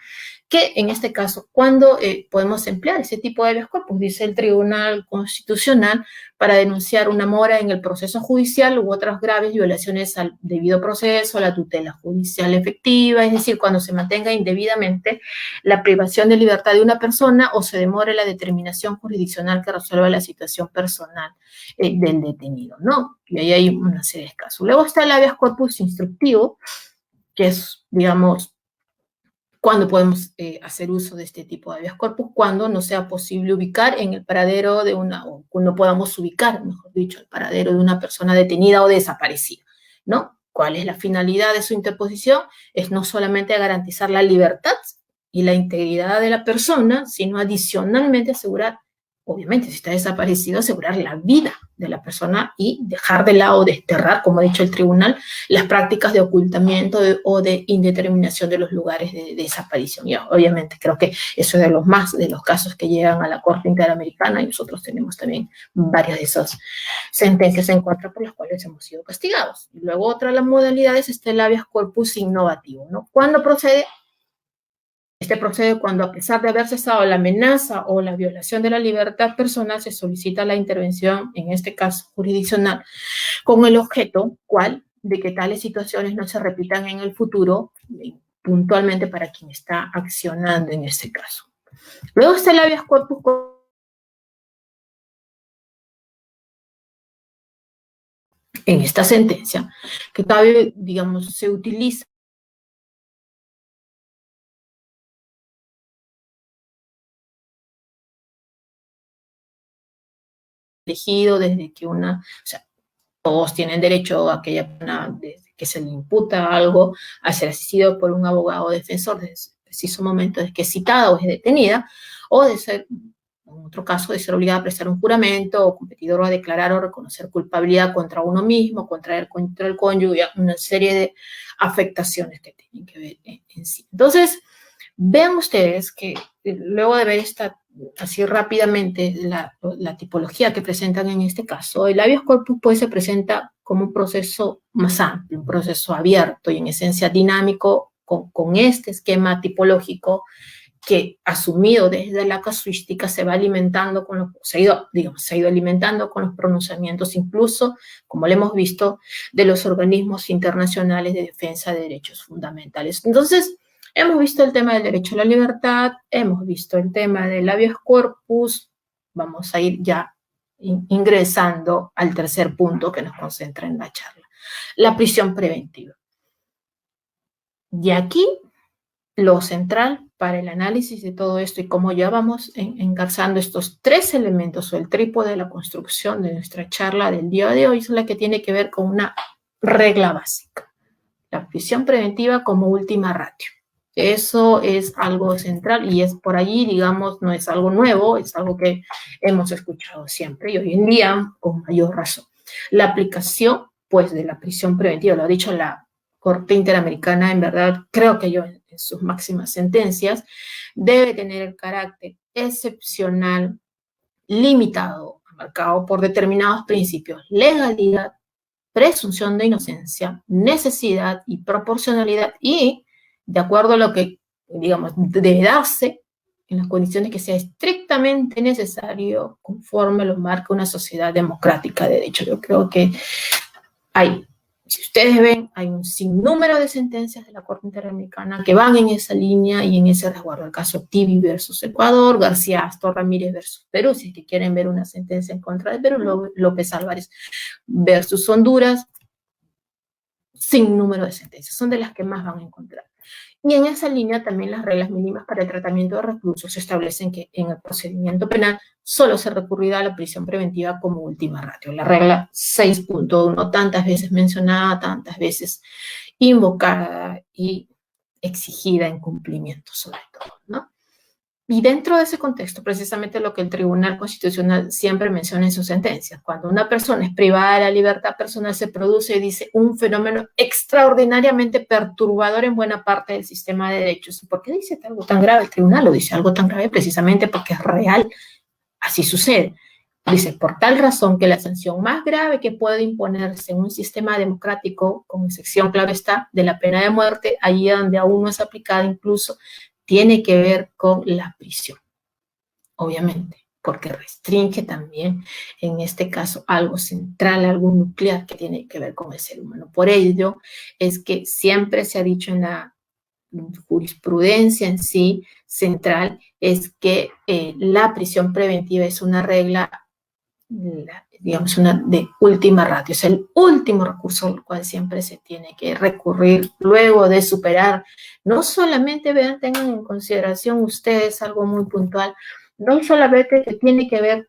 que en este caso, ¿cuándo podemos emplear ese tipo de habeas corpus? Dice el Tribunal Constitucional para denunciar una mora en el proceso judicial u otras graves violaciones al debido proceso, a la tutela judicial efectiva, es decir, cuando se mantenga indebidamente la privación de libertad de una persona o se demore la determinación jurisdiccional que resuelva la situación personal del detenido, ¿no? Y ahí hay una serie de casos. Luego está el habeas corpus instructivo, que es, digamos, cuando podemos hacer uso de este tipo de habeas corpus, cuando no sea posible ubicar en el paradero de una, o no podamos ubicar, mejor dicho, el paradero de una persona detenida o desaparecida, ¿no? ¿Cuál es la finalidad de su interposición? Es no solamente garantizar la libertad y la integridad de la persona, sino adicionalmente asegurar, obviamente, si está desaparecido, asegurar la vida de la persona y dejar de lado, desterrar, como ha dicho el tribunal, las prácticas de ocultamiento o de indeterminación de los lugares de desaparición. Y obviamente creo que eso es de los casos que llegan a la Corte Interamericana y nosotros tenemos también varias de esas sentencias en contra por las cuales hemos sido castigados. Y luego otra de las modalidades está el habeas corpus innovativo, ¿no? ¿Cuándo procede? Este procede cuando, a pesar de haber cesado la amenaza o la violación de la libertad personal, se solicita la intervención, en este caso jurisdiccional, con el objeto, ¿cuál? De que tales situaciones no se repitan en el futuro, puntualmente para quien está accionando en este caso. Luego está el habeas corpus en esta sentencia, que cabe, digamos, se utiliza elegido desde que o sea, todos tienen derecho a aquella persona, desde que se le imputa algo, a ser asistido por un abogado defensor desde ese preciso momento de que es citada o es detenida, o de ser, en otro caso, de ser obligada a prestar un juramento o competidor a declarar o reconocer culpabilidad contra uno mismo, contra el cónyuge, una serie de afectaciones que tienen que ver en sí. Entonces, vean ustedes que luego de ver así rápidamente la tipología que presentan en este caso, el habeas corpus pues se presenta como un proceso más amplio, un proceso abierto y en esencia dinámico con este esquema tipológico que asumido desde la casuística se va alimentando se ha ido alimentando con los pronunciamientos incluso, como lo hemos visto, de los organismos internacionales de defensa de derechos fundamentales. Entonces, Hemos visto el tema del derecho a la libertad, hemos visto el tema del habeas corpus, vamos a ir ya ingresando al tercer punto que nos concentra en la charla, la prisión preventiva. Y aquí lo central para el análisis de todo esto y cómo ya vamos engarzando estos tres elementos o el trípode de la construcción de nuestra charla del día de hoy es la que tiene que ver con una regla básica, la prisión preventiva como última ratio. Eso es algo central y es por allí, digamos, no es algo nuevo, es algo que hemos escuchado siempre y hoy en día con mayor razón. La aplicación, pues, de la prisión preventiva, lo ha dicho la Corte Interamericana, en verdad, creo que yo en sus máximas sentencias, debe tener el carácter excepcional, limitado, marcado por determinados principios, legalidad, presunción de inocencia, necesidad y proporcionalidad y de acuerdo a lo que, digamos, debe darse en las condiciones que sea estrictamente necesario conforme lo marca una sociedad democrática de derecho. Yo creo que hay, si ustedes ven, hay un sinnúmero de sentencias de la Corte Interamericana que van en esa línea y en ese resguardo. El caso Tibi versus Ecuador, García Astor Ramírez versus Perú, si es que quieren ver una sentencia en contra de Perú, López Álvarez versus Honduras, sin número de sentencias, son de las que más van a encontrar. Y en esa línea también las reglas mínimas para el tratamiento de reclusos establecen que en el procedimiento penal solo se recurrirá a la prisión preventiva como última ratio. La regla 6.1, tantas veces mencionada, tantas veces invocada y exigida en cumplimiento sobre todo, ¿no? Y dentro de ese contexto, precisamente lo que el Tribunal Constitucional siempre menciona en sus sentencias, cuando una persona es privada de la libertad personal se produce, dice, un fenómeno extraordinariamente perturbador en buena parte del sistema de derechos. ¿Y por qué dice algo tan grave? El Tribunal lo dice algo tan grave precisamente porque es real, así sucede. Dice, por tal razón que la sanción más grave que puede imponerse en un sistema democrático, con excepción, claro está, de la pena de muerte, allí donde aún no es aplicada incluso, tiene que ver con la prisión, obviamente, porque restringe también, en este caso, algo central, algo nuclear que tiene que ver con el ser humano. Por ello es que siempre se ha dicho en la jurisprudencia en sí central, es que la prisión preventiva es una regla, digamos, una de última ratio, es el último recurso al cual siempre se tiene que recurrir luego de superar, no solamente, vean, tengan en consideración ustedes algo muy puntual, no solamente que tiene que ver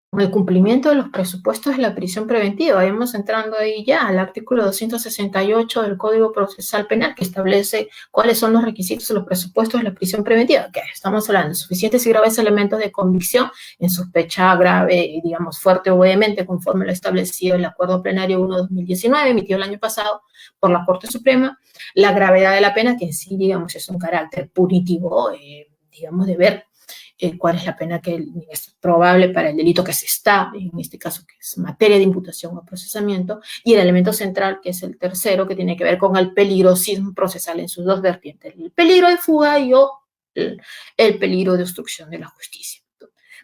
con el cumplimiento de los presupuestos de la prisión preventiva. Vamos entrando ahí ya al artículo 268 del Código Procesal Penal que establece cuáles son los requisitos de los presupuestos de la prisión preventiva. Que estamos hablando de suficientes y graves elementos de convicción en sospecha grave, digamos, fuerte o vehemente, conforme lo establecido el Acuerdo Plenario 1/2019, emitido el año pasado por la Corte Suprema, la gravedad de la pena, que en sí, digamos, es un carácter punitivo, digamos, de ver cuál es la pena que es probable para el delito que se está, en este caso que es materia de imputación o procesamiento, y el elemento central, que es el tercero, que tiene que ver con el peligrosismo procesal en sus dos vertientes, el peligro de fuga y o el peligro de obstrucción de la justicia.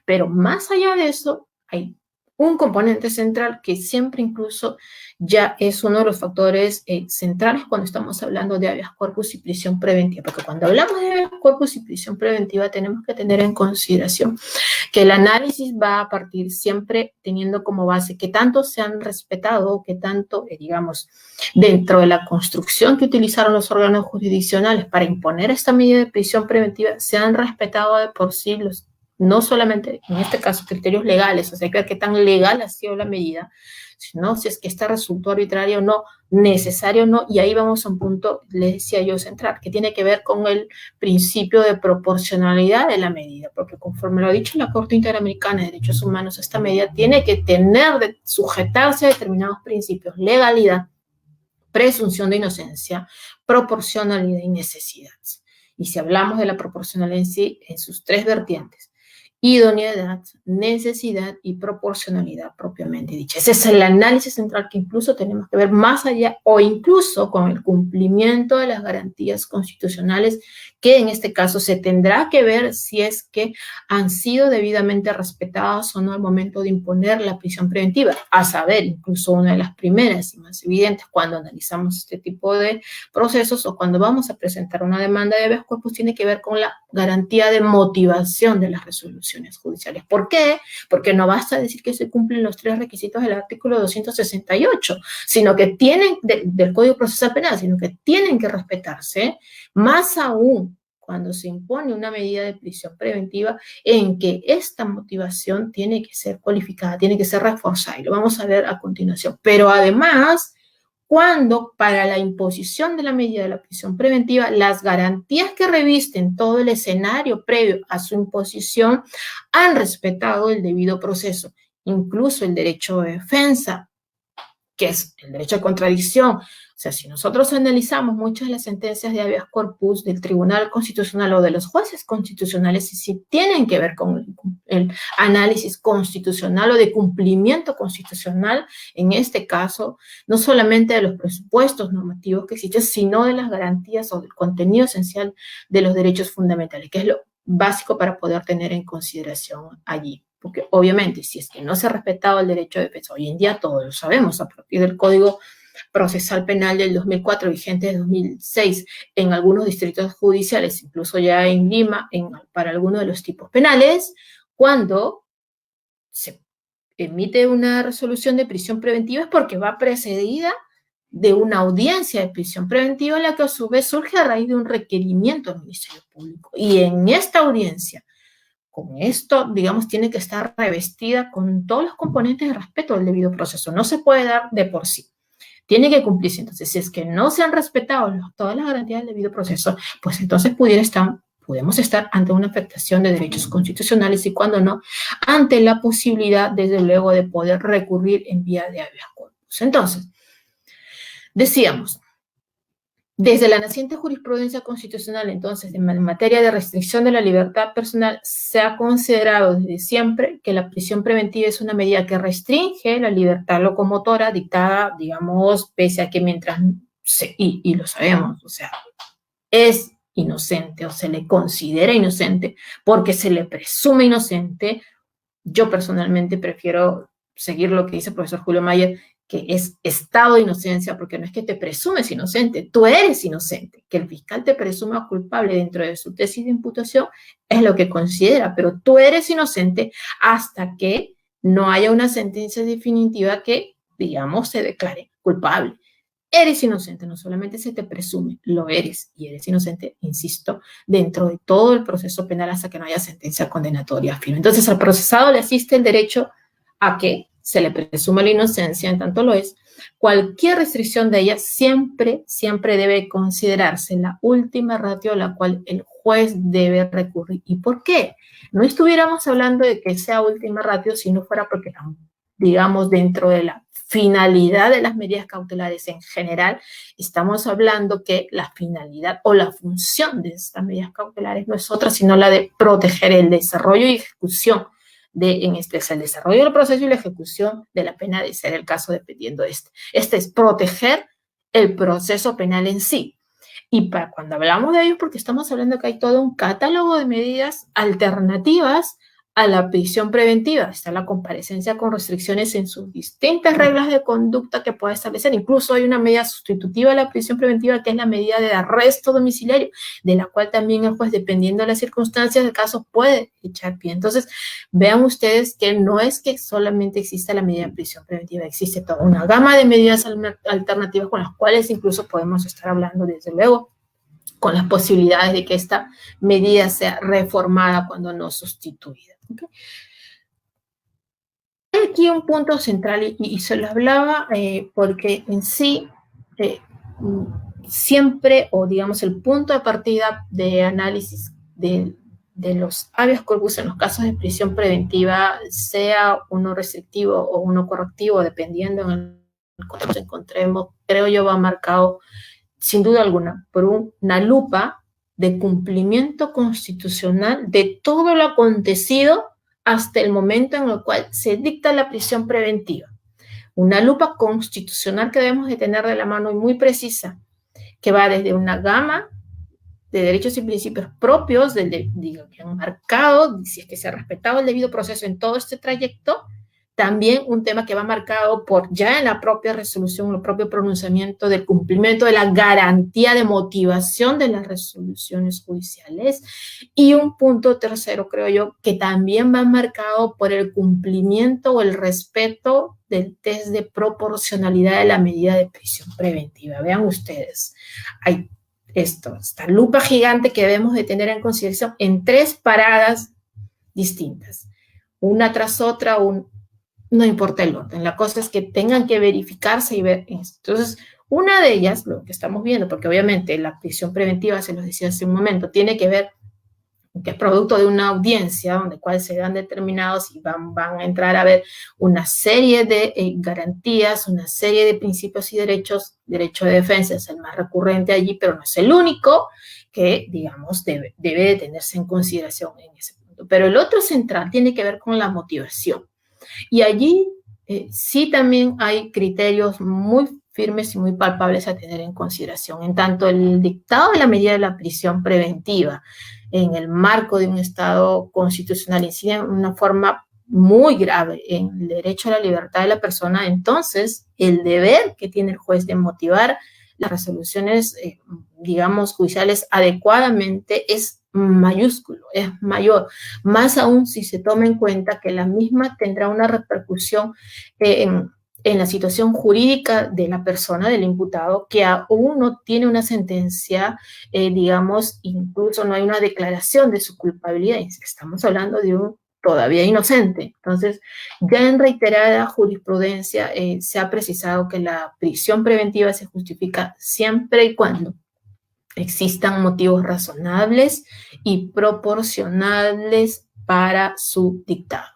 Pero más allá de eso, hay un componente central que siempre incluso ya es uno de los factores centrales cuando estamos hablando de habeas corpus y prisión preventiva, porque cuando hablamos de habeas corpus y prisión preventiva tenemos que tener en consideración que el análisis va a partir siempre teniendo como base que tanto se han respetado, que tanto, digamos, dentro de la construcción que utilizaron los órganos jurisdiccionales para imponer esta medida de prisión preventiva, se han respetado de por sí los, no solamente en este caso criterios legales, o sea, qué tan legal ha sido la medida, sino si es que esta resultó arbitrario o no, necesario o no, y ahí vamos a un punto, les decía yo, central, que tiene que ver con el principio de proporcionalidad de la medida, porque conforme lo ha dicho la Corte Interamericana de Derechos Humanos, esta medida tiene que sujetarse a determinados principios, legalidad, presunción de inocencia, proporcionalidad y necesidad. Y si hablamos de la proporcionalidad en sí, en sus tres vertientes, idoneidad, necesidad y proporcionalidad propiamente dicha. Ese es el análisis central que incluso tenemos que ver más allá o incluso con el cumplimiento de las garantías constitucionales, que en este caso se tendrá que ver si es que han sido debidamente respetadas o no al momento de imponer la prisión preventiva. A saber, incluso una de las primeras y más evidentes cuando analizamos este tipo de procesos o cuando vamos a presentar una demanda de habeas corpus tiene que ver con la garantía de motivación de las resoluciones judiciales. ¿Por qué? Porque no basta decir que se cumplen los 3 requisitos del artículo 268, sino que tienen, del Código Procesal Penal, sino que tienen que respetarse, más aún cuando se impone una medida de prisión preventiva en que esta motivación tiene que ser cualificada, tiene que ser reforzada, y lo vamos a ver a continuación. Pero además, cuando para la imposición de la medida de la prisión preventiva, las garantías que revisten todo el escenario previo a su imposición han respetado el debido proceso, incluso el derecho de defensa, que es el derecho de contradicción. O sea, si nosotros analizamos muchas de las sentencias de habeas corpus del Tribunal Constitucional o de los jueces constitucionales, si tienen que ver con el análisis constitucional o de cumplimiento constitucional, en este caso, no solamente de los presupuestos normativos que existen, sino de las garantías o del contenido esencial de los derechos fundamentales, que es lo básico para poder tener en consideración allí. Porque obviamente, si es que no se ha respetado el derecho de defensa, hoy en día todos lo sabemos, a partir del Código Procesal Penal del 2004, vigente de 2006, en algunos distritos judiciales, incluso ya en Lima, para algunos de los tipos penales, cuando se emite una resolución de prisión preventiva es porque va precedida de una audiencia de prisión preventiva, la que a su vez surge a raíz de un requerimiento del Ministerio Público. Y en esta audiencia, con esto, digamos, tiene que estar revestida con todos los componentes de respeto del debido proceso. No se puede dar de por sí. Tiene que cumplirse. Entonces, si es que no se han respetado todas las garantías del debido proceso, pues entonces podemos estar ante una afectación de derechos constitucionales y, cuando no, ante la posibilidad, desde luego, de poder recurrir en vía de habeas corpus. Entonces, decíamos, desde la naciente jurisprudencia constitucional, entonces, en materia de restricción de la libertad personal, se ha considerado desde siempre que la prisión preventiva es una medida que restringe la libertad locomotora dictada, digamos, pese a que mientras, y lo sabemos, o sea, es inocente o se le considera inocente porque se le presume inocente. Yo personalmente prefiero seguir lo que dice el profesor Julio Mayer, que es estado de inocencia, porque no es que te presumes inocente, tú eres inocente. Que el fiscal te presuma culpable dentro de su tesis de imputación es lo que considera, pero tú eres inocente hasta que no haya una sentencia definitiva que, digamos, se declare culpable. Eres inocente, no solamente se te presume, lo eres, y eres inocente, insisto, dentro de todo el proceso penal hasta que no haya sentencia condenatoria firme. Entonces, al procesado le asiste el derecho a que se le presuma la inocencia, en tanto lo es. Cualquier restricción de ella siempre debe considerarse la última ratio a la cual el juez debe recurrir. ¿Y por qué? No estuviéramos hablando de que sea última ratio si no fuera porque, digamos, dentro de la finalidad de las medidas cautelares en general, estamos hablando que la finalidad o la función de estas medidas cautelares no es otra sino la de proteger el desarrollo y ejecución en especial el desarrollo del proceso y la ejecución de la pena, de ser el caso dependiendo de este. Este es proteger el proceso penal en sí. Y cuando hablamos de ello, porque estamos hablando que hay todo un catálogo de medidas alternativas a la prisión preventiva. Está la comparecencia con restricciones en sus distintas reglas de conducta que puede establecer. Incluso hay una medida sustitutiva a la prisión preventiva, que es la medida de arresto domiciliario, de la cual también el juez, dependiendo de las circunstancias del caso, puede echar pie. Entonces, vean ustedes que no es que solamente exista la medida de prisión preventiva, existe toda una gama de medidas alternativas con las cuales incluso podemos estar hablando, desde luego, con las posibilidades de que esta medida sea reformada cuando no sustituida. ¿Okay? Hay aquí un punto central y se lo hablaba porque en sí siempre, o digamos el punto de partida de análisis de los habeas corpus en los casos de prisión preventiva, sea uno restrictivo o uno correctivo, dependiendo en el contexto que encontremos, creo yo va marcado sin duda alguna por una lupa de cumplimiento constitucional de todo lo acontecido hasta el momento en el cual se dicta la prisión preventiva. Una lupa constitucional que debemos de tener de la mano y muy precisa, que va desde una gama de derechos y principios propios, que han marcado, si es que se ha respetado el debido proceso en todo este trayecto, también un tema que va marcado por ya en la propia resolución, el propio pronunciamiento del cumplimiento de la garantía de motivación de las resoluciones judiciales, y un punto tercero, creo yo, que también va marcado por el cumplimiento o el respeto del test de proporcionalidad de la medida de prisión preventiva. Vean ustedes, hay esta lupa gigante que debemos de tener en consideración en 3 paradas distintas, una tras otra, no importa el orden, la cosa es que tengan que verificarse y ver esto. Entonces, una de ellas, lo que estamos viendo, porque obviamente la prisión preventiva, se los decía hace un momento, tiene que ver, que es producto de una audiencia donde cual se dan determinados y van a entrar a ver una serie de garantías, una serie de principios y derechos. Derecho de defensa es el más recurrente allí, pero no es el único que, digamos, debe de tenerse en consideración en ese punto. Pero el otro central tiene que ver con la motivación. Y allí sí también hay criterios muy firmes y muy palpables a tener en consideración. En tanto, el dictado de la medida de la prisión preventiva en el marco de un Estado constitucional incide en una forma muy grave en el derecho a la libertad de la persona, entonces el deber que tiene el juez de motivar las resoluciones, digamos, judiciales adecuadamente es mayúsculo, es mayor, más aún si se toma en cuenta que la misma tendrá una repercusión en la situación jurídica de la persona, del imputado, que aún no tiene una sentencia, digamos, incluso no hay una declaración de su culpabilidad, estamos hablando de un todavía inocente. Entonces, ya en reiterada jurisprudencia se ha precisado que la prisión preventiva se justifica siempre y cuando existan motivos razonables y proporcionables para su dictado.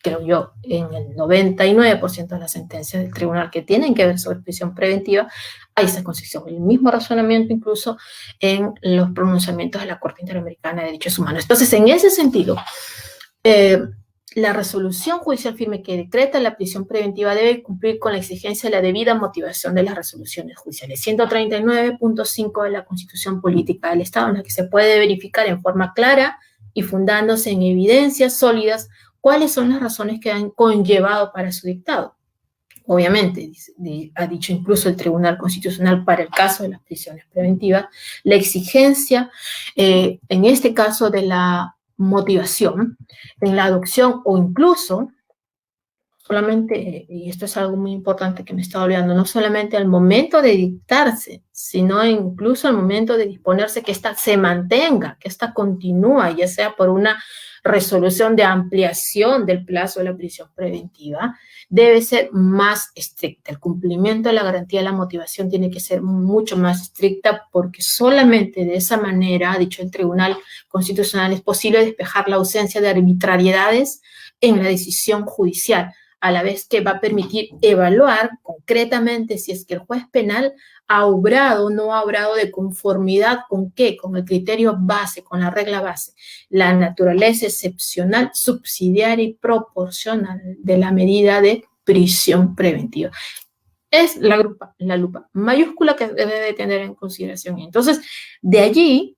Creo yo, en el 99% de las sentencias del tribunal que tienen que ver sobre prisión preventiva, hay esa concepción, el mismo razonamiento incluso en los pronunciamientos de la Corte Interamericana de Derechos Humanos. Entonces, en ese sentido, la resolución judicial firme que decreta la prisión preventiva debe cumplir con la exigencia de la debida motivación de las resoluciones judiciales. 139.5 de la Constitución Política del Estado, en la que se puede verificar en forma clara y fundándose en evidencias sólidas cuáles son las razones que han conllevado para su dictado. Obviamente, ha dicho incluso el Tribunal Constitucional para el caso de las prisiones preventivas, la exigencia, en este caso de la motivación, en la adopción o incluso, solamente, y esto es algo muy importante que me estaba olvidando, no solamente al momento de dictarse, sino incluso al momento de disponerse que ésta se mantenga, que ésta continúa, ya sea por una resolución de ampliación del plazo de la prisión preventiva, debe ser más estricta. El cumplimiento de la garantía de la motivación tiene que ser mucho más estricta porque solamente de esa manera, ha dicho el Tribunal Constitucional, es posible despejar la ausencia de arbitrariedades en la decisión judicial, a la vez que va a permitir evaluar concretamente si es que el juez penal ha obrado o no ha obrado de conformidad con qué, con el criterio base, con la regla base, la naturaleza excepcional, subsidiaria y proporcional de la medida de prisión preventiva. Es la lupa mayúscula que debe de tener en consideración. Entonces, de allí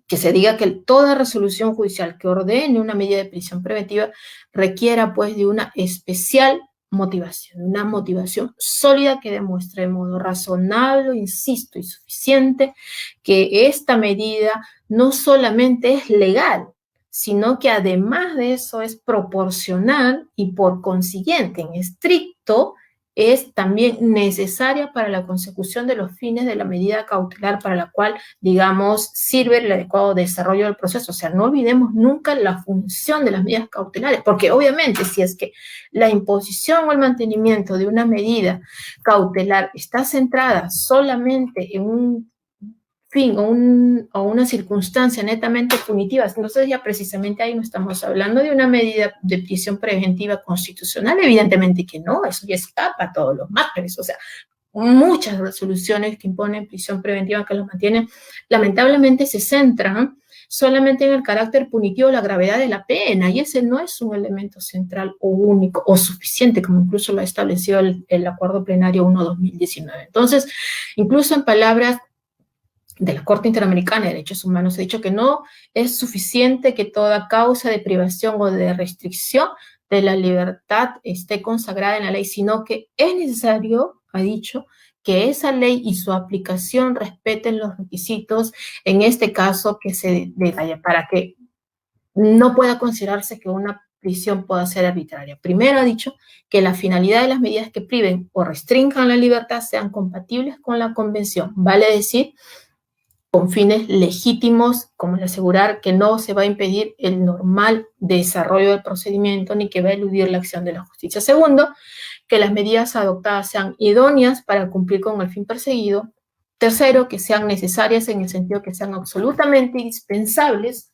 que se diga que toda resolución judicial que ordene una medida de prisión preventiva requiera pues de una especial motivación, una motivación sólida que demuestre de modo razonable, insisto, y suficiente que esta medida no solamente es legal, sino que además de eso es proporcional y por consiguiente en estricto es también necesaria para la consecución de los fines de la medida cautelar para la cual, digamos, sirve el adecuado desarrollo del proceso. O sea, no olvidemos nunca la función de las medidas cautelares, porque obviamente si es que la imposición o el mantenimiento de una medida cautelar está centrada solamente en un fin o una circunstancia netamente punitiva, entonces ya precisamente ahí no estamos hablando de una medida de prisión preventiva constitucional, evidentemente que no, eso ya escapa a todos los márgenes, o sea, muchas resoluciones que imponen prisión preventiva que los mantienen, lamentablemente se centran solamente en el carácter punitivo, la gravedad de la pena, y ese no es un elemento central o único o suficiente, como incluso lo ha establecido el Acuerdo Plenario 1/2019. Entonces, incluso en palabras de la Corte Interamericana de Derechos Humanos, he dicho que no es suficiente que toda causa de privación o de restricción de la libertad esté consagrada en la ley, sino que es necesario, ha dicho, que esa ley y su aplicación respeten los requisitos, en este caso que se detalla, para que no pueda considerarse que una prisión pueda ser arbitraria. Primero ha dicho que la finalidad de las medidas que priven o restrinjan la libertad sean compatibles con la Convención, vale decir, con fines legítimos, como el asegurar que no se va a impedir el normal desarrollo del procedimiento ni que va a eludir la acción de la justicia. Segundo, que las medidas adoptadas sean idóneas para cumplir con el fin perseguido. Tercero, que sean necesarias en el sentido que sean absolutamente indispensables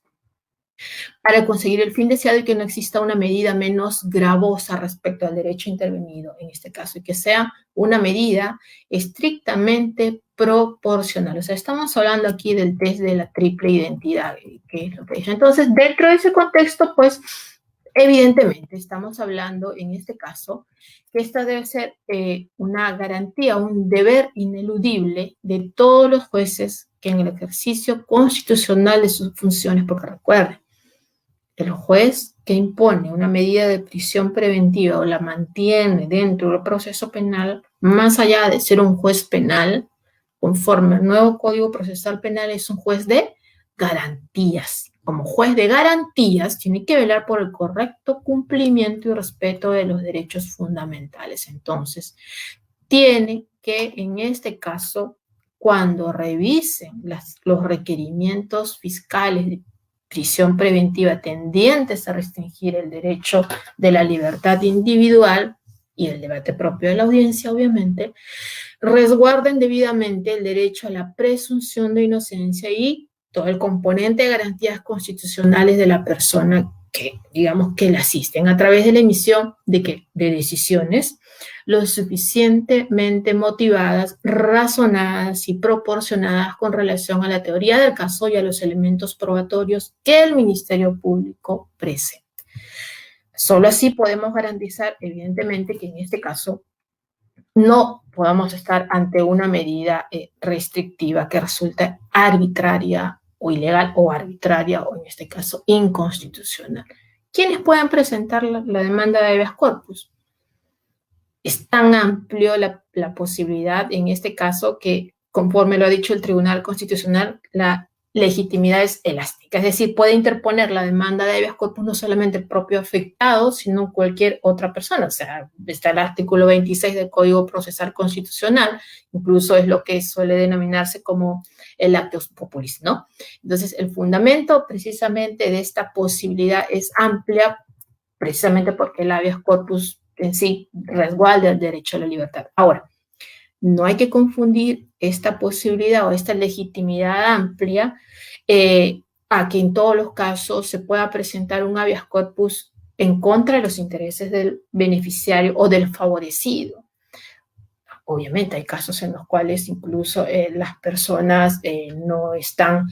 para conseguir el fin deseado y que no exista una medida menos gravosa respecto al derecho intervenido en este caso, y que sea una medida estrictamente proporcional. O sea, estamos hablando aquí del test de la triple identidad, que es lo que dice. Entonces, dentro de ese contexto, pues, evidentemente, estamos hablando en este caso que esta debe ser una garantía, un deber ineludible de todos los jueces que en el ejercicio constitucional de sus funciones, porque recuerden, el juez que impone una medida de prisión preventiva o la mantiene dentro del proceso penal, más allá de ser un juez penal, conforme al nuevo Código Procesal Penal, es un juez de garantías. Como juez de garantías, tiene que velar por el correcto cumplimiento y respeto de los derechos fundamentales. Entonces, tiene que, en este caso, cuando revisen los requerimientos fiscales de prisión preventiva tendientes a restringir el derecho de la libertad individual y el debate propio de la audiencia, obviamente, resguarden debidamente el derecho a la presunción de inocencia y todo el componente de garantías constitucionales de la persona que, digamos, que la asisten a través de la emisión de decisiones lo suficientemente motivadas, razonadas y proporcionadas con relación a la teoría del caso y a los elementos probatorios que el Ministerio Público presente. Solo así podemos garantizar, evidentemente, que en este caso no podamos estar ante una medida restrictiva que resulta arbitraria o ilegal o arbitraria o en este caso inconstitucional. ¿Quiénes pueden presentar la demanda de habeas corpus? Es tan amplio la posibilidad en este caso que, conforme lo ha dicho el Tribunal Constitucional, la legitimidad es elástica, es decir, puede interponer la demanda de habeas corpus no solamente el propio afectado, sino cualquier otra persona. O sea, está el artículo 26 del Código Procesal Constitucional, incluso es lo que suele denominarse como el actus populis, ¿no? Entonces, el fundamento precisamente de esta posibilidad es amplia, precisamente porque el habeas corpus en sí resguarda el derecho a la libertad. Ahora, no hay que confundir esta posibilidad o esta legitimidad amplia a que en todos los casos se pueda presentar un habeas corpus en contra de los intereses del beneficiario o del favorecido. Obviamente hay casos en los cuales incluso las personas no están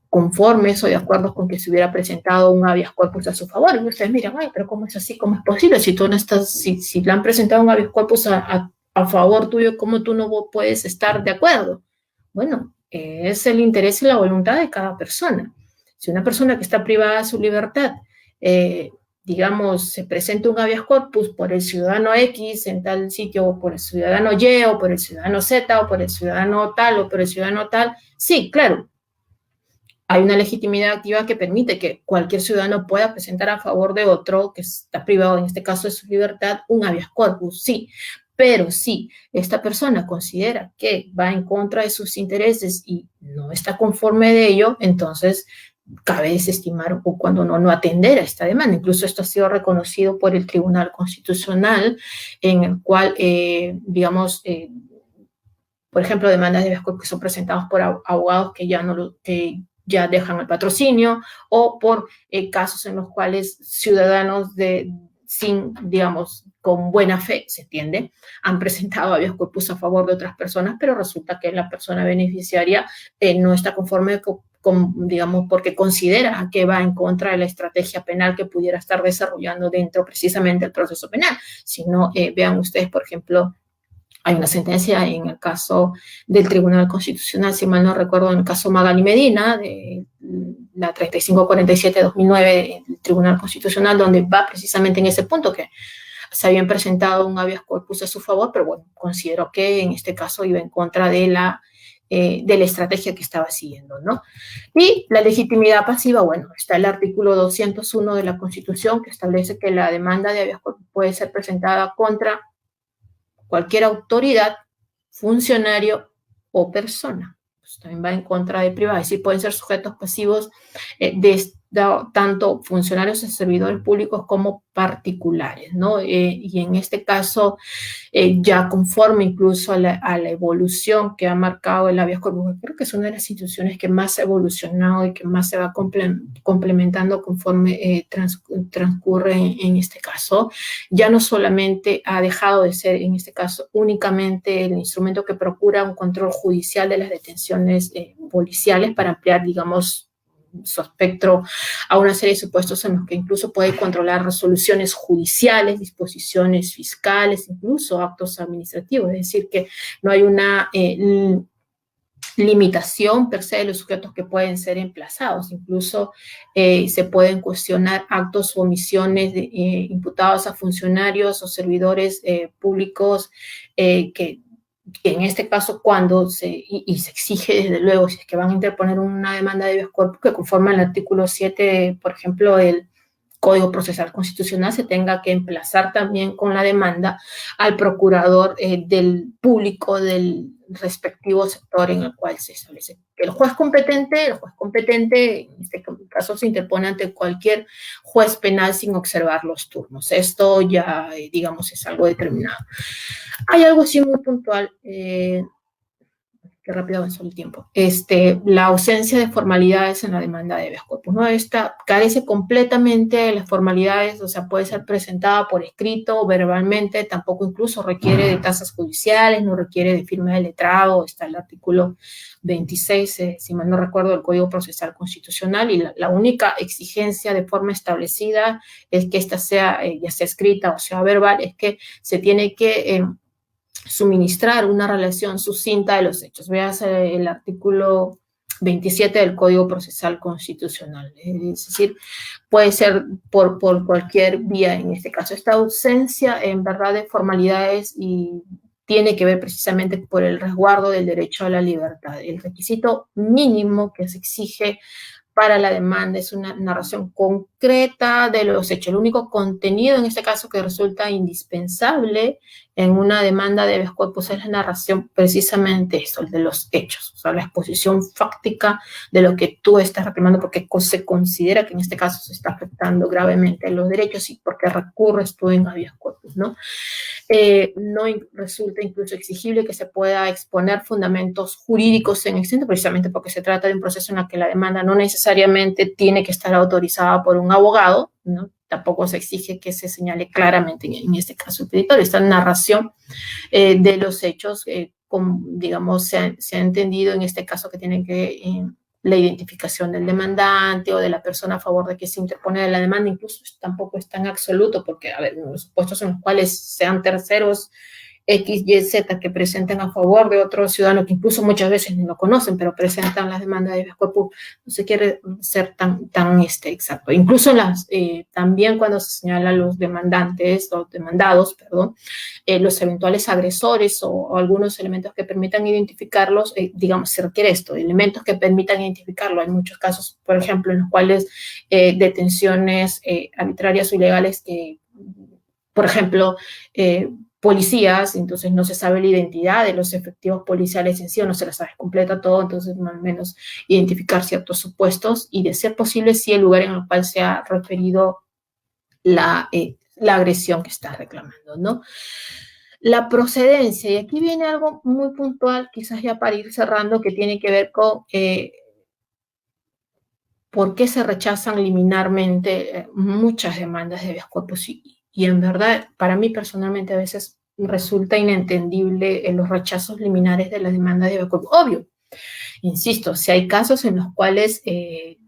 conformes o de acuerdo con que se hubiera presentado un habeas corpus a su favor. Y ustedes miran, ay, pero ¿cómo es así? ¿Cómo es posible? Si tú no estás, si le han presentado un habeas corpus a favor tuyo, ¿cómo tú no puedes estar de acuerdo? Bueno, es el interés y la voluntad de cada persona. Si una persona que está privada de su libertad digamos, se presenta un habeas corpus por el ciudadano X en tal sitio, o por el ciudadano Y, o por el ciudadano Z, o por el ciudadano tal, o por el ciudadano tal, sí, claro, hay una legitimidad activa que permite que cualquier ciudadano pueda presentar a favor de otro que está privado, en este caso de su libertad, un habeas corpus, sí. Pero si esta persona considera que va en contra de sus intereses y no está conforme de ello, entonces cabe desestimar o cuando no atender a esta demanda. Incluso esto ha sido reconocido por el Tribunal Constitucional, en el cual, digamos, por ejemplo, demandas de habeas corpus que son presentadas por abogados que ya dejan el patrocinio, o por casos en los cuales ciudadanos sin, digamos, con buena fe, se entiende, han presentado habeas corpus a favor de otras personas, pero resulta que la persona beneficiaria no está conforme digamos, porque considera que va en contra de la estrategia penal que pudiera estar desarrollando dentro precisamente del proceso penal. Si no, vean ustedes, por ejemplo, hay una sentencia en el caso del Tribunal Constitucional, si mal no recuerdo, en el caso Magali Medina, de la 3547-2009 del Tribunal Constitucional, donde va precisamente en ese punto que se habían presentado un habeas corpus a su favor, pero bueno, considero que en este caso iba en contra de la estrategia que estaba siguiendo, ¿no? Y la legitimidad pasiva, bueno, está el artículo 201 de la Constitución que establece que la demanda de habeas corpus puede ser presentada contra cualquier autoridad, funcionario o persona. Pues también va en contra de privacidad, es decir, pueden ser sujetos pasivos de tanto funcionarios y servidores públicos como particulares, ¿no? Y en este caso, ya conforme incluso a la evolución que ha marcado el habeas corpus, creo que es una de las instituciones que más ha evolucionado y que más se va complementando conforme transcurre en este caso. Ya no solamente ha dejado de ser, en este caso, únicamente el instrumento que procura un control judicial de las detenciones policiales para ampliar, digamos, su espectro a una serie de supuestos en los que incluso puede controlar resoluciones judiciales, disposiciones fiscales, incluso actos administrativos. Es decir, que no hay una limitación per se de los sujetos que pueden ser emplazados. Incluso se pueden cuestionar actos o omisiones imputados a funcionarios o servidores públicos que en este caso cuando se exige desde luego, si es que van a interponer una demanda de habeas corpus que conforme al artículo 7, por ejemplo, el Código Procesal Constitucional, se tenga que emplazar también con la demanda al procurador del público del respectivo sector en el cual se establece. El juez competente, en este caso se interpone ante cualquier juez penal sin observar los turnos. Esto ya, digamos, es algo determinado. Hay algo así muy puntual, qué rápido avanzó el tiempo, la ausencia de formalidades en la demanda de habeas corpus, ¿no? Esta carece completamente de las formalidades, o sea, puede ser presentada por escrito, verbalmente, tampoco incluso requiere de tasas judiciales, no requiere de firma de letrado, está el artículo 26, si mal no recuerdo, del Código Procesal Constitucional, y la única exigencia de forma establecida es que esta sea, ya sea escrita o sea verbal, es que se tiene que suministrar una relación sucinta de los hechos. Veas el artículo 27 del Código Procesal Constitucional. Es decir, puede ser por cualquier vía en este caso. Esta ausencia, en verdad, de formalidades y tiene que ver precisamente por el resguardo del derecho a la libertad. El requisito mínimo que se exige para la demanda es una narración concreta de los hechos. El único contenido en este caso que resulta indispensable en una demanda de habeas corpus es la narración precisamente eso, el de los hechos, o sea, la exposición fáctica de lo que tú estás reclamando, porque se considera que en este caso se está afectando gravemente los derechos y porque recurres tú en habeas corpus, ¿no? No resulta incluso exigible que se pueda exponer fundamentos jurídicos en extenso, precisamente porque se trata de un proceso en el que la demanda no necesariamente tiene que estar autorizada por un abogado, ¿no? Tampoco se exige que se señale claramente en este caso el petitorio. Esta narración de los hechos, digamos, se ha entendido en este caso que tiene que la identificación del demandante o de la persona a favor de que se interpone la demanda, incluso tampoco es tan absoluto, porque, a ver, los supuestos en los cuales sean terceros X, Y, Z que presenten a favor de otro ciudadano que incluso muchas veces ni lo conocen, pero presentan las demandas de habeas corpus, no se quiere ser tan exacto. Incluso también cuando se señalan los demandantes, los demandados, perdón, los eventuales agresores o algunos elementos que permitan identificarlos, digamos, se requiere esto, elementos que permitan identificarlo. Hay muchos casos, por ejemplo, en los cuales detenciones arbitrarias o ilegales que, por ejemplo, policías, entonces no se sabe la identidad de los efectivos policiales en sí, o no se la sabe completa todo, entonces al menos identificar ciertos supuestos y, de ser posible, sí el lugar en el cual se ha referido la agresión que está reclamando, ¿no? La procedencia, y aquí viene algo muy puntual, quizás ya para ir cerrando, que tiene que ver con por qué se rechazan liminarmente muchas demandas de habeas corpus y en verdad, para mí personalmente a veces resulta inentendible los rechazos liminares de la demanda de habeas corpus. Obvio, insisto, si hay casos en los cuales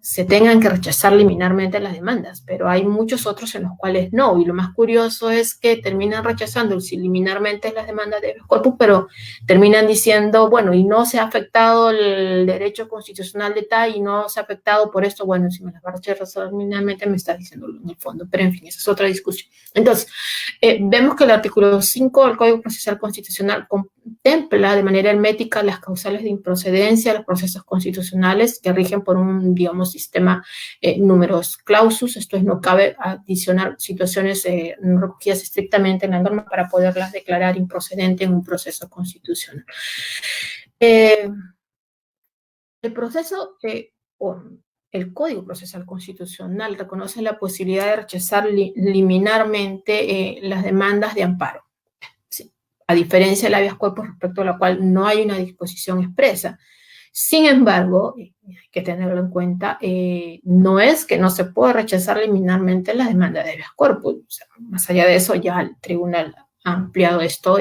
se tengan que rechazar liminarmente las demandas, pero hay muchos otros en los cuales no. Y lo más curioso es que terminan rechazando liminarmente las demandas de habeas corpus, pero terminan diciendo, bueno, y no se ha afectado el derecho constitucional de tal, y no se ha afectado por esto, bueno, si me las va a rechazar liminarmente me está diciendo en el fondo, pero en fin, esa es otra discusión. Entonces, vemos que el artículo 5 del Código Procesal Constitucional contempla de manera hermética las causales de improcedencia, los procesos constitucionales que rigen por un, digamos, sistema numerus clausus. Esto es, no cabe adicionar situaciones no recogidas estrictamente en la norma para poderlas declarar improcedente en un proceso constitucional. El proceso o el Código Procesal Constitucional reconoce la posibilidad de rechazar liminarmente las demandas de amparo, ¿sí? A diferencia del habeas corpus, respecto a la cual no hay una disposición expresa. Sin embargo, hay que tenerlo en cuenta, no es que no se pueda rechazar liminarmente la demanda de habeas corpus. O sea, más allá de eso, ya el tribunal ha ampliado esto,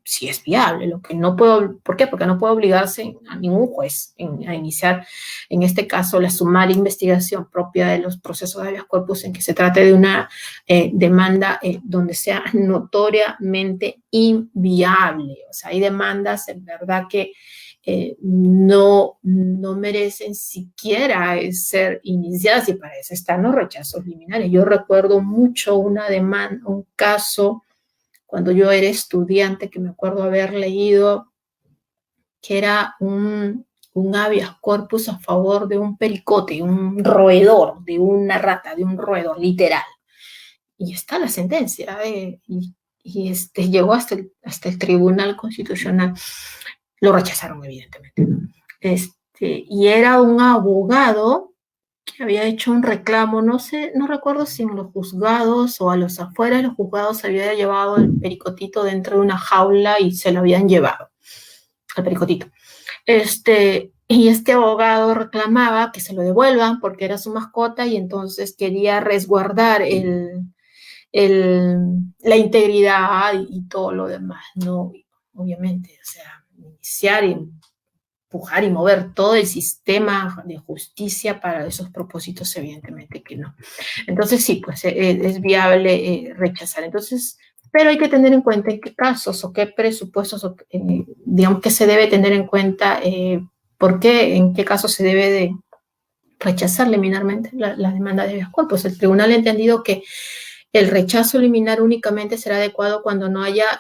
si es viable. Lo que no puedo, ¿por qué? Porque no puede obligarse a ningún juez a iniciar, en este caso, la sumaria investigación propia de los procesos de habeas corpus en que se trate de una demanda donde sea notoriamente inviable. O sea, hay demandas en verdad que no merecen siquiera ser iniciadas, y para eso están los rechazos liminares. Yo recuerdo mucho una demanda, un caso cuando yo era estudiante, que me acuerdo haber leído, que era un habeas corpus a favor de un pericote, un roedor, de una rata, de un roedor, literal. Y está la sentencia, llegó hasta el Tribunal Constitucional. Lo rechazaron, evidentemente. Y era un abogado que había hecho un reclamo, no sé, no recuerdo si en los juzgados o a los afuera de los juzgados se había llevado el pericotito dentro de una jaula y se lo habían llevado, al pericotito. Y este abogado reclamaba que se lo devuelvan porque era su mascota, y entonces quería resguardar la integridad y todo lo demás, ¿no? Obviamente, o sea, iniciar y empujar y mover todo el sistema de justicia para esos propósitos, evidentemente que no. Entonces sí, pues es viable rechazar. Entonces, pero hay que tener en cuenta en qué casos o qué presupuestos, digamos, que se debe tener en cuenta, por qué, en qué casos se debe de rechazar liminarmente la demanda de habeas corpus. El tribunal ha entendido que el rechazo liminar únicamente será adecuado cuando no haya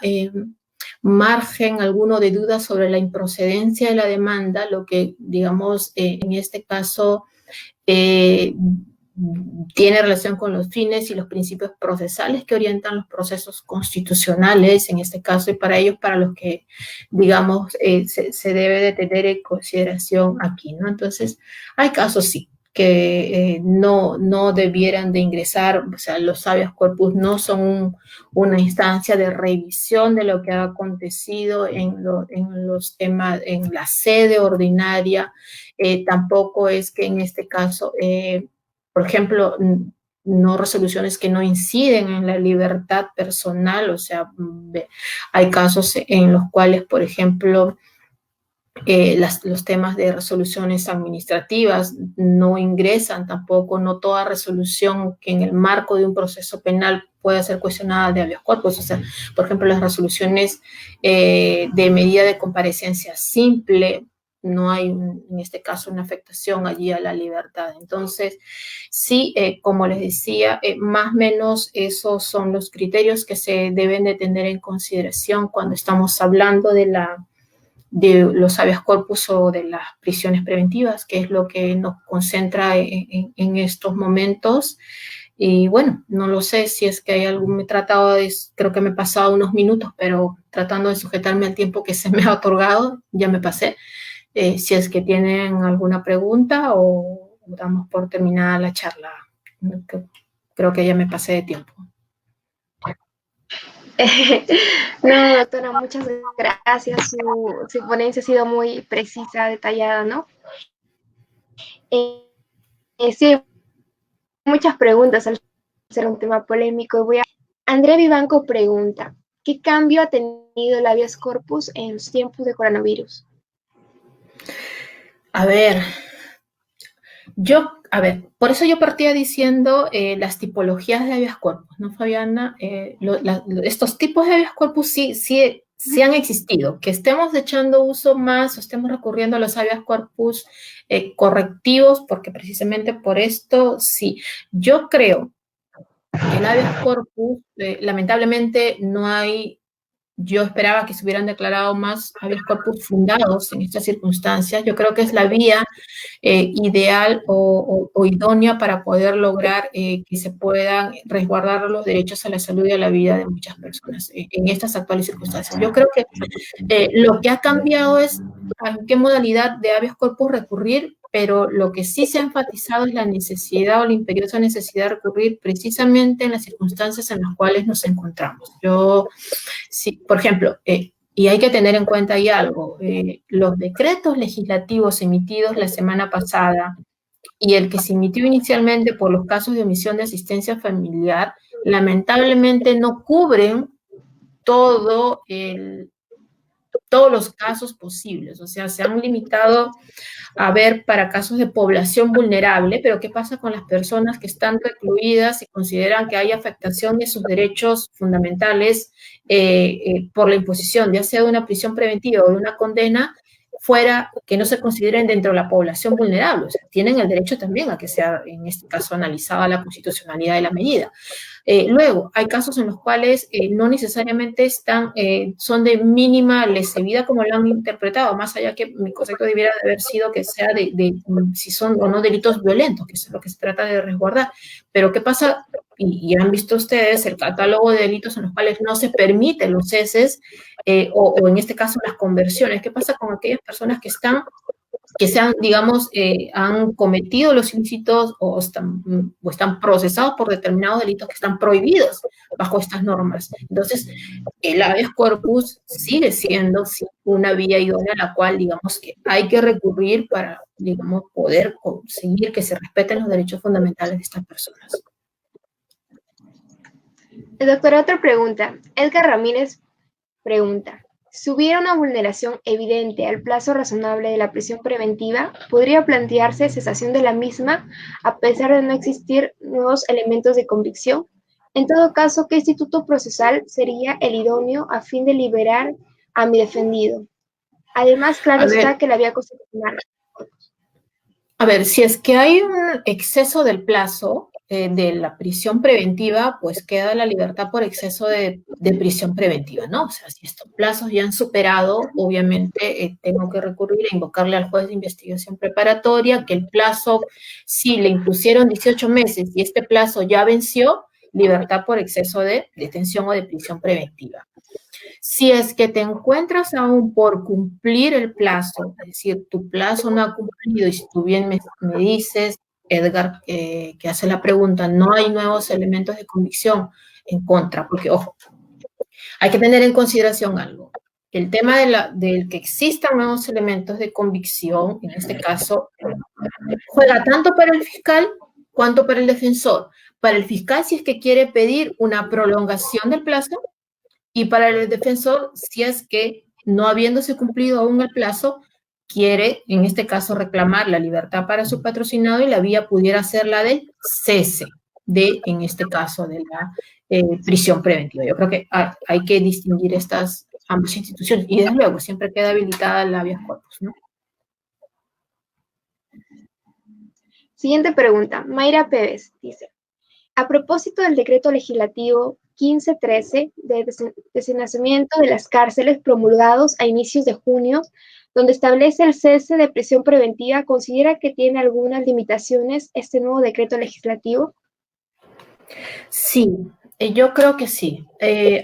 margen alguno de duda sobre la improcedencia de la demanda, lo que, digamos, en este caso tiene relación con los fines y los principios procesales que orientan los procesos constitucionales, en este caso, y para ellos, para los que, digamos, se debe de tener en consideración aquí, ¿no? Entonces, hay casos, sí, que no debieran de ingresar. O sea, los habeas corpus no son una instancia de revisión de lo que ha acontecido en los temas, en la sede ordinaria. Tampoco es que en este caso, por ejemplo, no resoluciones que no inciden en la libertad personal. O sea, hay casos en los cuales, por ejemplo, los temas de resoluciones administrativas no ingresan tampoco, no toda resolución que en el marco de un proceso penal pueda ser cuestionada de habeas corpus. O sea, por ejemplo, las resoluciones de medida de comparecencia simple, no hay en este caso una afectación allí a la libertad. Entonces, sí, como les decía, más o menos esos son los criterios que se deben de tener en consideración cuando estamos hablando de los habeas corpus o de las prisiones preventivas, que es lo que nos concentra en estos momentos. Y bueno, no lo sé si es que hay algún, me he tratado de, creo que me he pasado unos minutos, pero tratando de sujetarme al tiempo que se me ha otorgado, ya me pasé. Si es que tienen alguna pregunta o damos por terminada la charla. Creo que ya me pasé de tiempo. No, doctora, muchas gracias. Su ponencia ha sido muy precisa, detallada, ¿no? Sí, muchas preguntas al ser un tema polémico. Voy a Andrea Vivanco pregunta, ¿qué cambio ha tenido el habeas corpus en los tiempos de coronavirus? A ver, por eso yo partía diciendo las tipologías de habeas corpus, ¿no, Fabiana? Estos tipos de habeas corpus sí han existido. Que estemos echando uso más o estemos recurriendo a los habeas corpus correctivos, porque precisamente por esto sí. Yo creo que el habeas corpus, lamentablemente no hay. Yo esperaba que se hubieran declarado más habeas corpus fundados en estas circunstancias. Yo creo que es la vía ideal o idónea para poder lograr que se puedan resguardar los derechos a la salud y a la vida de muchas personas en estas actuales circunstancias. Yo creo que lo que ha cambiado es a qué modalidad de habeas corpus recurrir, pero lo que sí se ha enfatizado es la necesidad o la imperiosa necesidad de recurrir precisamente en las circunstancias en las cuales nos encontramos. Sí, por ejemplo, y hay que tener en cuenta ahí algo, los decretos legislativos emitidos la semana pasada y el que se emitió inicialmente por los casos de omisión de asistencia familiar, lamentablemente no cubren todo todos los casos posibles, o sea, se han limitado a ver para casos de población vulnerable, pero ¿qué pasa con las personas que están recluidas y consideran que hay afectación de sus derechos fundamentales por la imposición, ya sea de una prisión preventiva o de una condena, fuera que no se consideren dentro de la población vulnerable? O sea, tienen el derecho también a que sea, en este caso, analizada la constitucionalidad de la medida. Luego, hay casos en los cuales no necesariamente son de mínima lesividad como lo han interpretado, más allá que mi concepto debiera de haber sido que sea de si son o no delitos violentos, que es lo que se trata de resguardar. Pero ¿qué pasa? Y han visto ustedes el catálogo de delitos en los cuales no se permiten los ceses o en este caso las conversiones. ¿Qué pasa con aquellas personas que digamos, han cometido los ilícitos o están procesados por determinados delitos que están prohibidos bajo estas normas? Entonces, el habeas corpus sigue siendo una vía idónea a la cual, digamos, que hay que recurrir para, digamos, poder conseguir que se respeten los derechos fundamentales de estas personas. Doctora, otra pregunta. Edgar Ramírez pregunta, si hubiera una vulneración evidente al plazo razonable de la prisión preventiva, ¿podría plantearse cesación de la misma a pesar de no existir nuevos elementos de convicción? En todo caso, ¿qué instituto procesal sería el idóneo a fin de liberar a mi defendido? Además, claro está que la vía constitucional. A ver, si es que hay un exceso del plazo de la prisión preventiva, pues queda la libertad por exceso de prisión preventiva, ¿no? O sea, si estos plazos ya han superado, obviamente tengo que recurrir a invocarle al juez de investigación preparatoria, que el plazo, si le impusieron 18 meses y este plazo ya venció, libertad por exceso de detención o de prisión preventiva. Si es que te encuentras aún por cumplir el plazo, es decir, tu plazo no ha cumplido y si tú bien me dices, Edgar, que hace la pregunta, no hay nuevos elementos de convicción en contra, porque, ojo, hay que tener en consideración algo. El tema del que existan nuevos elementos de convicción, en este caso, juega tanto para el fiscal cuanto para el defensor. Para el fiscal, si es que quiere pedir una prolongación del plazo, y para el defensor, si es que no habiéndose cumplido aún el plazo, quiere, en este caso, reclamar la libertad para su patrocinado y la vía pudiera ser la del cese en este caso, de la prisión preventiva. Yo creo que hay que distinguir estas ambas instituciones y, desde luego, siempre queda habilitada la habeas corpus, ¿no? Siguiente pregunta. Mayra Pérez dice, a propósito del decreto legislativo 1513 de designación de las cárceles promulgados a inicios de junio, donde establece el cese de prisión preventiva, ¿considera que tiene algunas limitaciones este nuevo decreto legislativo? Sí, yo creo que sí.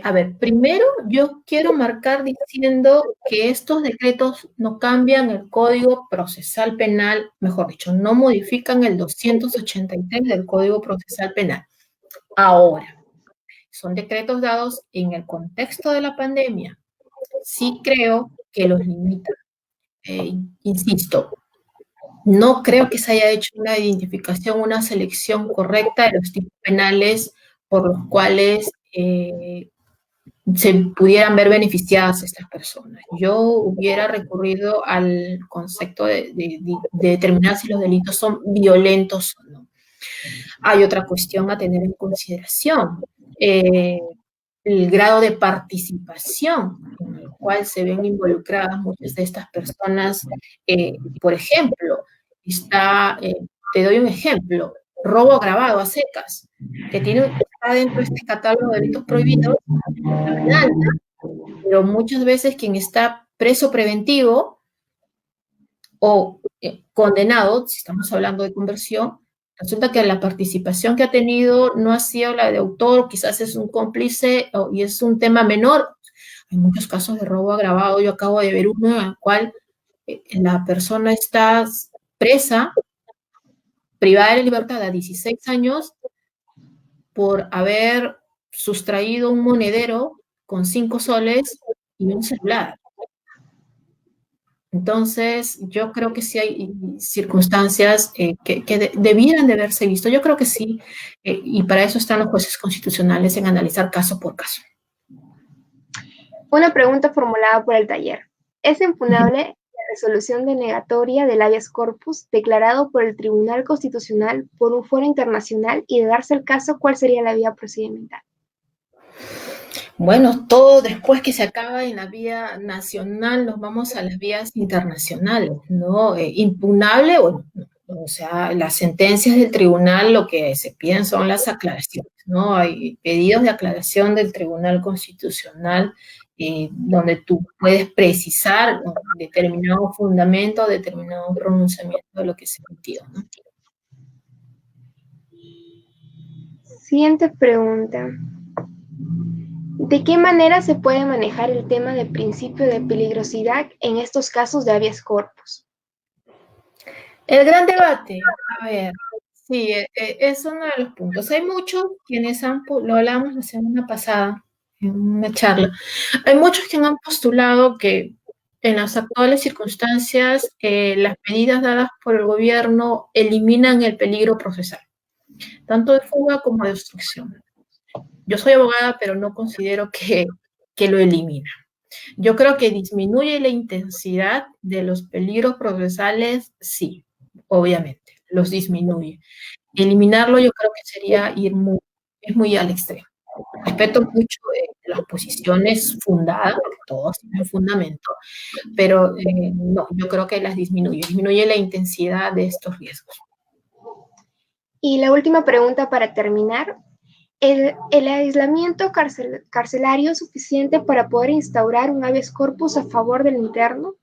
A ver, primero yo quiero marcar diciendo que estos decretos no cambian el Código Procesal Penal, mejor dicho, no modifican el 283 del Código Procesal Penal. Ahora, son decretos dados en el contexto de la pandemia. Sí creo que los limitan. Insisto, no creo que se haya hecho una identificación, una selección correcta de los tipos penales por los cuales se pudieran ver beneficiadas estas personas. Yo hubiera recurrido al concepto de determinar si los delitos son violentos o no. Hay otra cuestión a tener en consideración. El grado de participación en el cual se ven involucradas muchas de estas personas. Por ejemplo, te doy un ejemplo, robo agravado a secas, que está dentro de este catálogo de delitos prohibidos, pero muchas veces quien está preso preventivo o condenado, si estamos hablando de conversión, resulta que la participación que ha tenido no ha sido la de autor, quizás es un cómplice y es un tema menor. Hay muchos casos de robo agravado. Yo acabo de ver uno en el cual la persona está presa, privada de libertad a 16 años por haber sustraído un monedero con 5 soles y un celular. Entonces, yo creo que sí hay circunstancias que debieran de haberse visto. Yo creo que sí, y para eso están los jueces constitucionales en analizar caso por caso. Una pregunta formulada por el taller. ¿Es impugnable la resolución denegatoria del habeas corpus declarado por el Tribunal Constitucional por un foro internacional y de darse el caso, cuál sería la vía procedimental? Bueno, todo después que se acaba en la vía nacional, nos vamos a las vías internacionales, ¿no? Impugnable, bueno, o sea, las sentencias del tribunal lo que se piden son las aclaraciones, ¿no? Hay pedidos de aclaración del Tribunal Constitucional donde tú puedes precisar, ¿no?, determinado fundamento, determinado pronunciamiento de lo que se emitió, ¿no? Siguiente pregunta. ¿De qué manera se puede manejar el tema del principio de peligrosidad en estos casos de habeas corpus? El gran debate, a ver, sí, es uno de los puntos. Hay muchos quienes lo hablamos la semana pasada en una charla, hay muchos que han postulado que en las actuales circunstancias las medidas dadas por el gobierno eliminan el peligro procesal, tanto de fuga como de obstrucción. Yo soy abogada, pero no considero que lo elimina. Yo creo que disminuye la intensidad de los peligros procesales, sí, obviamente, los disminuye. Eliminarlo yo creo que sería es muy al extremo. Respeto mucho las posiciones fundadas, porque todos tienen fundamento, pero no, yo creo que las disminuye la intensidad de estos riesgos. Y la última pregunta para terminar. ¿El aislamiento carcelario es suficiente para poder instaurar un habeas corpus a favor del interno?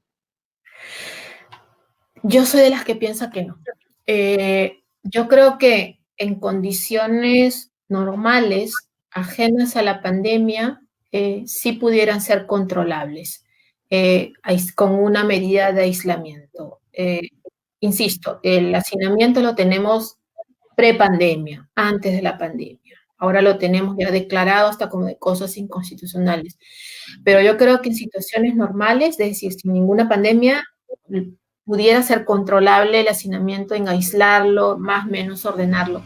Yo soy de las que piensa que no. Yo creo que en condiciones normales, ajenas a la pandemia, sí pudieran ser controlables con una medida de aislamiento. Insisto, el hacinamiento lo tenemos prepandemia, antes de la pandemia. Ahora lo tenemos ya declarado hasta como de cosas inconstitucionales. Pero yo creo que en situaciones normales, es decir, sin ninguna pandemia, pudiera ser controlable el hacinamiento en aislarlo, más o menos ordenarlo.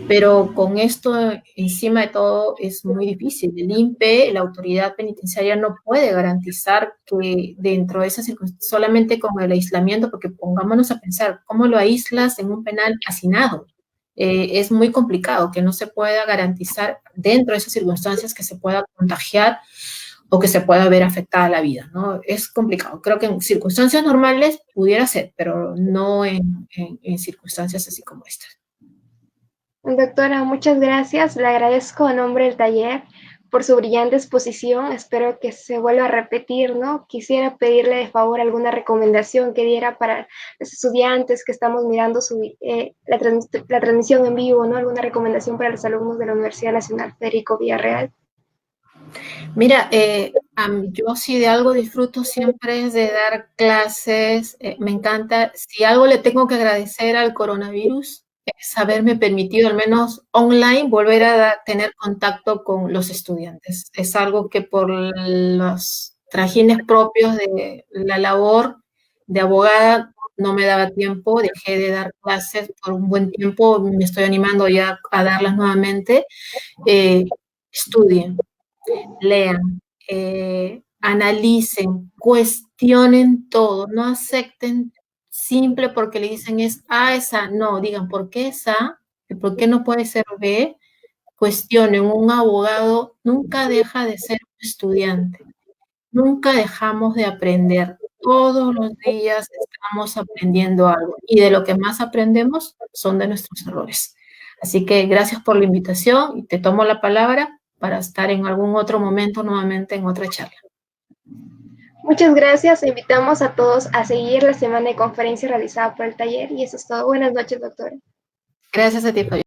Pero con esto encima de todo es muy difícil. El INPE, la autoridad penitenciaria, no puede garantizar que dentro de esas circunstancias, solamente con el aislamiento, porque pongámonos a pensar, ¿cómo lo aíslas en un penal hacinado? Es muy complicado, que no se pueda garantizar dentro de esas circunstancias que se pueda contagiar o que se pueda ver afectada la vida, ¿no? Es complicado. Creo que en circunstancias normales pudiera ser, pero no en circunstancias así como estas. Doctora, muchas gracias. Le agradezco a nombre del taller por su brillante exposición. Espero que se vuelva a repetir, ¿no? Quisiera pedirle de favor alguna recomendación que diera para los estudiantes que estamos mirando la transmisión en vivo, ¿no? Alguna recomendación para los alumnos de la Universidad Nacional Federico Villarreal. Mira, yo sí de algo disfruto siempre es de dar clases, me encanta. Si algo le tengo que agradecer al coronavirus es haberme permitido al menos online volver a tener contacto con los estudiantes. Es algo que por los trajines propios de la labor de abogada no me daba tiempo, dejé de dar clases por un buen tiempo, me estoy animando ya a darlas nuevamente. Estudien, lean, analicen, cuestionen todo, no acepten simple porque le dicen es A, es A, no, digan por qué es A, y por qué no puede ser B, cuestionen, un abogado nunca deja de ser un estudiante, nunca dejamos de aprender, todos los días estamos aprendiendo algo, y de lo que más aprendemos son de nuestros errores. Así que gracias por la invitación y te tomo la palabra para estar en algún otro momento nuevamente en otra charla. Muchas gracias. Invitamos a todos a seguir la semana de conferencia realizada por el taller. Y eso es todo. Buenas noches, doctora. Gracias a ti, Fabiola.